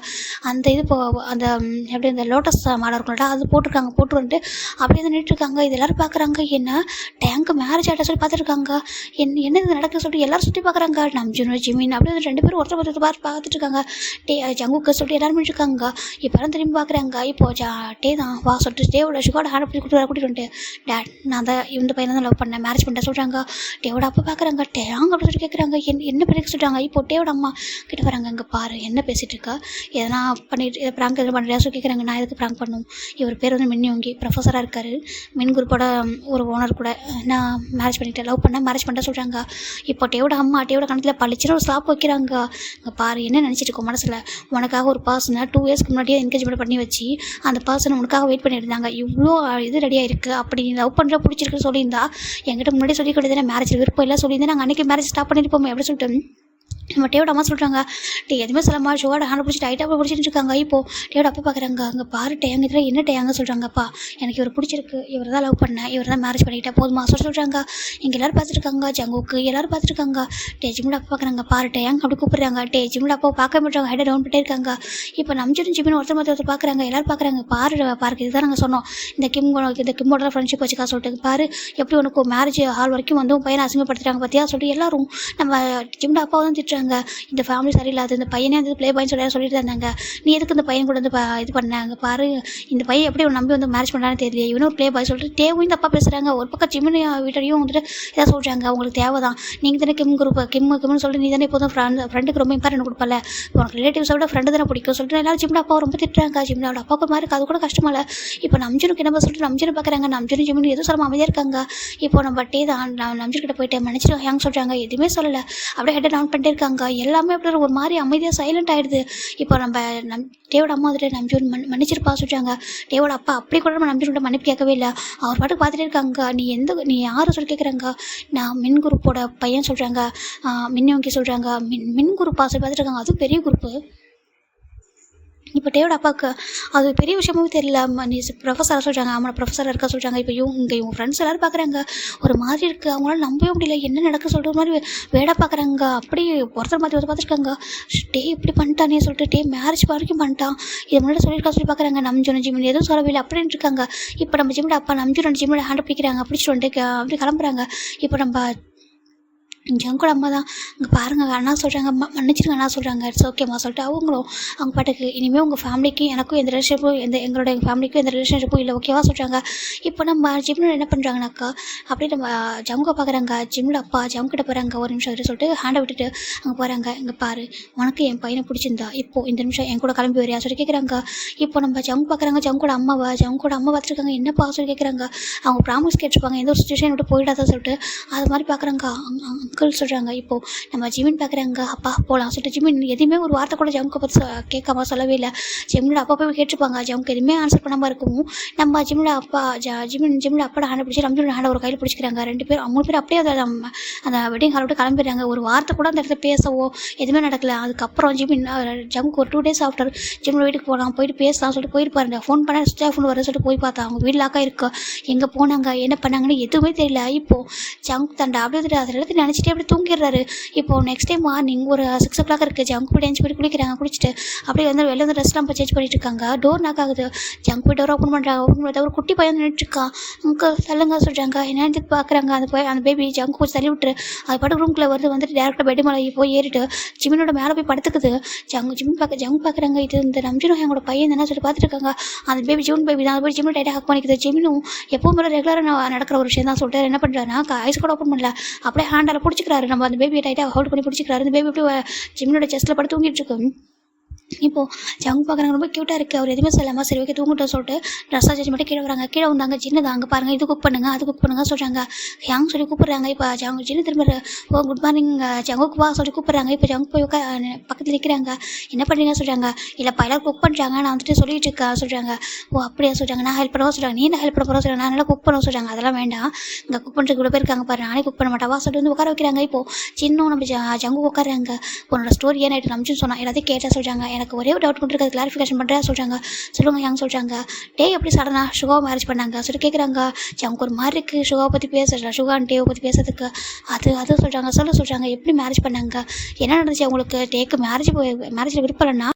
அந்த இது அந்த எப்படி இந்த லோட்டஸ் மாலை இருக்கும்ல அது போட்டிருக்காங்க. போட்டு வந்துட்டு அப்படியே வந்து நின்றுருக்காங்க. இது எல்லோரும் பார்க்குறாங்க. என்ன டேங்க்கு மேரேஜ் ஆகிட்ட சொல்லி பார்த்துருக்காங்க. என்னது நடக்குது சொல்லிட்டு எல்லாரும் சுற்றி பார்க்குறாங்க. நம்ம ஜிமின் அப்படியே 2 பேரும் ஒருத்தர் பார்த்துட்டு இருக்காங்க. ஜங்குக்கு சொல்லிட்டு எல்லாரும் இருக்காங்க. இப்போ எல்லாம் திரும்பி பார்க்குறாங்க. இப்போ டே தான் வா சொல்லிட்டு டேவோட ஷுகோட ஹேண்ட் அப்படி கூட்டிட்டு வந்துட்டு டேட் நான் தான் இந்த பையனை தான் லவ் பண்ணேன், மேரேஜ் பண்ணிட்டேன் சொல்கிறாங்க. டேவோட அப்பா பார்க்குறாங்க. டேங்க அப்படி சொல்லிட்டு கேட்குறாங்க. என்ன பேருக்கு சொல்கிறாங்க. இப்போ டேவோட அம்மா கிட்ட வராங்க. இங்கே பாரு என்ன பேசிகிட்டு இருக்கா, எதனா பண்ணிட்டு ப்ராங்க் எதுவும் பண்ணுறியா சொல்லி கேட்குறாங்க. நான் எதுக்கு ப்ராங்க் பண்ணும், இவர் பேர் வந்து மின்னியோங்கி ப்ரொஃபஸராக இருக்கார், மின் குரூப்போட ஒரு ஓனர் கூட. நான் மேரேஜ் பண்ணிட்டேன், லவ் பண்ணேன், மேரேஜ் பண்ணிட்டேன் சொல்கிறாங்க. இப்போ டேவோட அம்மா டேவோட கணத்தில் பழிச்சுன்னு ஒரு ஸ்லாப் வைக்கிறாங்க. இங்கே பாரு என்ன நினச்சிட்டு இருக்கோம் மனசில், உனக்காக ஒரு பர்சனை 2 இயர்ஸ்க்கு முன்னாடியே என்கேஜ்மெண்ட் பண்ணி வச்சு அந்த பர்சனை உனக்காக வெயிட் பண்ணியிருந்தாங்க. இவ்வளோ இது ரெடியாக இருக்குது. அப்படி நீ லவ் பண்ணுற பிடிச்சிருக்குன்னு சொல்லியிருந்தா என்கிட்ட முன்னாடி சொல்லி கொடுத்தேன். மேரேஜ் விருப்பம் இல்லை சொல்லியிருந்தேன், நாங்கள் அன்றைக்கி மேரேஜ் ஸ்டாப் பண்ணியிருப்போமே எப்படி சொல்லிட்டு நம்ம டேவோட அம்மா சொல்கிறாங்க, டே எதுவுமே சொல்லாமா ஷோவோட ஹேண்ட் பிடிச்சி டைட்டாக பிடிச்சிட்டு இருக்காங்க. இப்போது டேவோட அப்பா பார்க்குறாங்க, அங்கே பாரு டேங்க இதில் என்ன டேங்க சொல்கிறாங்க. அப்பா எனக்கு இவர் பிடிச்சிருக்கு, இவர் தான் லவ் பண்ணேன், இவர் தான் மேரேஜ் பண்ணிக்கிட்டேன் போதுமா சொல்கிறாங்க. இங்கே எல்லோரும் பார்த்துருக்காங்க, ஜங்குக்கு எல்லோரும் பார்த்துருக்காங்க. டே ஜிம்மோட அப்பா பார்க்குறாங்க, பாரு டேங்க அப்படி கூப்பிட்றாங்க. டே ஜிம்மோட அப்பா பார்க்க மாட்டாங்க, ஹெட்டை டவுன் பண்ணிட்டே இருக்காங்க. இப்போ நம்ஜிரும் ஜிம்மின்னு ஒருத்தர் பார்க்குறாங்க, எல்லோரும் பார்க்குறாங்க. பாருக்கு இதுதான் நாங்கள் சொன்னோம், இந்த கிம்மோட ஃப்ரெண்ட்ஷிப் வச்சுக்கா சொல்லிட்டு பாரு எப்படி உனக்கு மேரேஜ் ஹால் வரைக்கும் வந்து பையனை அசிங்கப்படுத்துறாங்க பார்த்தியா சொல்லிட்டு எல்லாரும் நம்ம ஜிம்மோட அப்பாவை தான் திட்டுறாங்க. இந்த ஃபேமிலி சரியில்லாது, இந்த பையனே வந்து ப்ளே பாய்னு சொல்லிட்டு இருந்தாங்க, நீ எதுக்கு இந்த பையன் கூட வந்து இது பண்ணாங்க பாரு, இந்த பையன் எப்படி நம்பி வந்து மேரேஜ் பண்ணான்னு தெரியல, இவனும் ஒரு ப்ளே பாய் சொல்லிட்டு டேவும் இந்த அப்பா பேசுகிறாங்க. ஒரு பக்கம் ஜிம்மினி வீட்டையும் வந்துட்டு இதாக சொல்கிறாங்க, உங்களுக்கு தேவை தான், நீங்கள் தானே கிம்னு சொல்லிட்டு நீ தானே எப்போதும் ஃப்ரெண்டுக்கு ரொம்ப இம்பார்ட்டன்ட் கொடுப்பல, உனக்கு ரிலேட்டிவ்ஸை விட ஃப்ரெண்டு தானே பிடிக்கும் சொல்லிட்டு எல்லாரும் ஜிம்மிட அப்பா ரொம்ப திட்டுறாங்க. ஜிம்மினோட அப்பாவுக்கு மாதிரி இருக்குது, அது கூட கஷ்டமா இல்லை. இப்போ நம்ஜனுக்கு என்ன சொல்லிட்டு நம்ஜனை பார்க்குறாங்க. நம்ஜனும் ஜிம்மினி எதுவும் சொல்லாமல் அமைதியாக இருக்காங்க. இப்போ நம்ம டே தான் நம்ஜன்கிட்ட போயிட்டு மன்னிச்சிட்டு ஹேங் சொல்கிறாங்க, எதுவுமே சொல்லலை, அப்படியே ஹெட்டை டவுன் பண்ணிட்டே இருக்காங்க. எல்லாமே அப்படி ஒரு மாதிரி அமைதியாக சைலண்ட் ஆகிடுது. இப்போ டேவோட அம்மா வந்துட்டு நம்ஜூன் மன்னிச்சிருப்பா சொல்கிறாங்க. டேவோட அப்பா அப்படி கூட நம்ம நம்ஜூன்கிட்ட மன்னிப்பு கேட்கவே இல்லை, அவர் பாட்டுக்கு பார்த்துட்டே இருக்காங்க. நீ யாரை சொல்லி கேட்குறாங்க, நான் மின் குரூப்போட பையன் சொல்கிறாங்க. மின்னவங்க சொல்கிறாங்க, மின் குரூப்பா சொல்லி பார்த்துட்டு இருக்காங்க, அதுவும் பெரிய குரூப்பு. இப்போ டேவோட அப்பாவுக்கு அது பெரிய விஷயமாவே தெரியல. நீ ப்ரொஃபஸராக சொல்கிறாங்க, அவனை ப்ரொஃபஸராக இருக்கா சொல்கிறாங்க. இப்போ இவங்க ஃப்ரெண்ட்ஸ் எல்லோரும் பார்க்குறாங்க, ஒரு மாதிரி இருக்குது, அவங்களால நம்பவே முடியல, என்ன நடக்க சொல்கிற மாதிரி வேடா பார்க்குறாங்க. அப்படி ஒருத்தர் மாதிரி பார்த்துருக்காங்க, டே இப்படி பண்ணிட்டானே சொல்லிட்டு டே மேரேஜ் வரைக்கும் பண்ணிட்டான், இதை முன்னாடி சொல்லியிருக்கா சொல்லி பார்க்குறாங்க. நம்ஜூன் ஜிம்மின் எதுவும் சொல்லவே இல்லை அப்படின்னு இருக்காங்க. இப்போ நம்ம ஜிம்மோட அப்பா நம்ஜூன் ஜிம்மோட ஹேண்ட் பிடிக்கிறாங்க, பிடிச்சிட்டு வந்துட்டு அப்படி கிளம்புறாங்க. இப்போ நம்ம ஜங்கோட அம்மா தான் இங்கே பாருங்கள் அண்ணா சொல்கிறாங்க, மன்னிச்சிருங்க அண்ணா சொல்கிறாங்க, இட்ஸ் ஓகேம்மா சொல்லிட்டு அவங்களும் அவங்க பாட்டுக்கு இனிமேல் உங்கள் ஃபேமிலிக்கும் எனக்கும் எந்த ரிலேஷன்ஷிப்பும் எங்களோட ஃபேமிலிக்கும் எந்த ரிலேஷன்ஷிப்பும் இல்லை ஓகேவா சொல்கிறாங்க. இப்போ நம்ம ஜிம்மில் என்ன பண்ணுறாங்கனாக்கா அப்படியே நம்ம ஜங்கோ பார்க்குறாங்க. ஜிம்மில் அப்பா ஜங்கிட்ட போகிறாங்க, ஒரு நிமிஷம் சொல்லிட்டு ஹேண்டை விட்டுட்டு அங்கே போகிறாங்க. இங்கே பாரு உனக்கு என் பையனை பிடிச்சிருந்தா இப்போது இந்த நிமிஷம் என் கூட கிளம்பி வரியா சொல்லி கேட்குறாங்க. இப்போ நம்ம ஜங்கு பார்க்குறாங்க, ஜங்கோட அம்மா பார்த்துருக்காங்க, என்னப்பா சொல்லி கேட்குறாங்க. அவங்க ப்ராமிஸ் கேட்டிருப்பாங்க, எந்த ஒரு சுச்சுவேஷன் விட்டு போயிடாத சொல்லிட்டு அது மாதிரி பார்க்குறாங்க. அங்கிள் சொல்கிறாங்க. இப்போது நம்ம ஜிமின் பார்க்குறாங்க, அப்பா போகலாம் சொல்லிட்டு ஜிமின் எதுவுமே ஒரு வார்த்தை கூட ஜம்முக்கு பற்றி கேட்காம சொல்லவே இல்லை. ஜிமினோட அப்பா போய் கேட்டிருப்பாங்க, ஜம்முக்கு எதுவுமே ஆன்சர் பண்ணாமல் இருக்கவும் நம்ம ஜிமினோட அப்பா ஜிமினோட அப்பா ஹேண்டை பிடிச்சி நம்ஜோட ஹேண்டை ஒரு கையில் பிடிச்சிக்கிறாங்க. 2 பேர் 3 பேர் அப்படியே அந்த வெட்டிங் ஹால் விட்டு கிளம்பிடுறாங்க. ஒரு வார்த்தை கூட அந்த இடத்துல பேசவோ எதுவுமே நடக்கல. அதுக்கப்புறம் ஜம்முக்கு ஒரு 2 days ஆஃப்டர் ஜிமினோட வீட்டுக்கு போகலாம், போயிட்டு பேசலாம் சொல்லிட்டு போயிருப்பாருங்க. ஃபோன் பண்ண ஸ்விட்ச் ஆஃப்னு வர சொல்லிட்டு போய் பார்த்தா அவங்க வீடு லாக்காக இருக்கு, எங்கே போனாங்க என்ன பண்ணாங்கன்னு எதுவுமே தெரியல. இப்போது ஜங்க் தண்டை அப்படியே அதை எடுத்து நினச்சிட்டு அப்படி தூங்கிடுறாரு. இப்போது நெக்ஸ்ட் டைம் மார்னிங் ஒரு 6 o'clock இருக்குது. ஜங்க் போய் டேன்ஸ் போய்ட்டு குளிக்கிறாங்க. குளிச்சுட்டு அப்படியே வந்து வெளில வந்து ட்ரெஸ்லாம் இப்போ சேஞ்ச் பண்ணிட்டு இருக்காங்க. டோர் நாக் ஆகுது. ஜங்க் போய் டோர் ஓப்பன் பண்ணுறாங்க. ஓப்பன் பண்ணி ஒரு குட்டி பையன் நின்றுட்டுருக்கான். அங்கிள் தள்ளுங்க சொல்கிறாங்க. என்னன்னு பார்க்குறாங்க. அந்த பேபி ஜங்க் போய் தள்ளி விட்டுரு. அது பாட்டு ரூம்குள்ளே வந்துட்டு டேரெக்டாக பெட்டு மேலே போய் ஏறிட்டு ஜிமினோட மேலே போய் படுத்துக்குது. ஜங்க் பார்க்குறாங்க. இது இந்த நம்ஜினும் எங்களோட பையன் தானே சொல்லி பார்த்துட்டு இருக்காங்க. அந்த பேபி ஜூன் பேபி தான். அது போய் ஜிமினோ டைட்டாக ஹக் பண்ணிக்குது. ஜிமினும் எப்பவும் போல ரெகுலராக நடக்கிற ஒரு விஷயம் தான் சொல்லிட்டு என்ன பண்ணுறாருன்னா ஐஸ் கூட ஓப்பன் பண்ணல, அப்படியே ஹேண்டால் பிடிச்சிக்கிறாரு. நம்ம அந்த பேபியை டைட்டாக ஹோல்ட் பண்ணி பிடிச்சிக்கிறாரு. இந்த பேபி எப்படி ஜிமினோட செஸ்ட்டில் படுத்து தூங்கிட்டு இருக்கு. இப்போது ஜங்கு பார்க்குறாங்க, ரொம்ப க்யூட்டாக இருக்குது. அவர் எதுவுமே சொல்லாமல் சரி ஓகே தூங்கிட்டோம் சொல்லிட்டு ட்ரெஸ்ஸாக சேஞ்ச் மட்டும் கீழே வராங்க. கீழே வந்தாங்க ஜின்னு தான். அங்கே பாருங்கள், இது குக் பண்ணுங்க அது குக் பண்ணுங்க சொல்கிறாங்க. ஹேங் சொல்லி கூப்பிட்றாங்க. இப்போ ஜின்னு திரும்ப குட் மார்னிங் ஜங்குக்கு வா சொல்லி கூப்பிட்றாங்க. இப்போ ஜங்கு போய் பக்கத்தில் நிற்கிறாங்க. என்ன பண்ணுறீங்க சொல்கிறாங்க. இல்லைப்பா எல்லாரும் குக் பண்ணுறாங்க, நான் வந்துட்டு சொல்லிட்டு இருக்கேன் சொல்கிறாங்க. ஓ அப்படியா சொல்கிறாங்க. நான் ஹெல்ப் பண்ணவா சொல்கிறாங்க. நீ என்ன ஹெல்ப் பண்ண போகிறோம் சொல்கிறாங்க. நான் நல்லா குக் பண்ண சொல்கிறாங்க. அதெல்லாம் வேண்டாம், இங்கே குக் பண்ணுறதுக்கு இவ்வளோ பேர் இருக்காங்க பாரு, நானே குக் பண்ண மாட்டாவா சொல்லிட்டு வந்து உட்கார வைக்கிறாங்க. இப்போது சின்னும் நம்ம ஜங்கு உட்காராங்க. உன்னோட ஸ்டோரி ஏன் நைட்டு நம்பிச்சுன்னு சொன்னால் எல்லாத்தையும் கேட்டால் சொல்கிறாங்க. எனக்கு ஒரே ஒரு டவுட் மட்டும் அது கிளாரிஃபிகேஷன் பண்ணுறேன் சொல்கிறாங்க. சொல்லுங்க யங் சொல்கிறாங்க. டே எப்படி சடனாக சுகாவை மேரேஜ் பண்ணாங்க சொல்லி கேட்குறாங்க. அவங்க ஒரு மாதிரி இருக்குது சுகாவை பற்றி பேசுகிறேன், சுகா அண்ட் டேவை பற்றி பேசுறதுக்கு. அது சொல்கிறாங்க. சொல்கிறாங்க எப்படி மேரேஜ் பண்ணாங்க, என்ன நடந்துச்சு அவங்களுக்கு. டேக்கு மேரேஜில் விருப்பம் இல்லைன்னா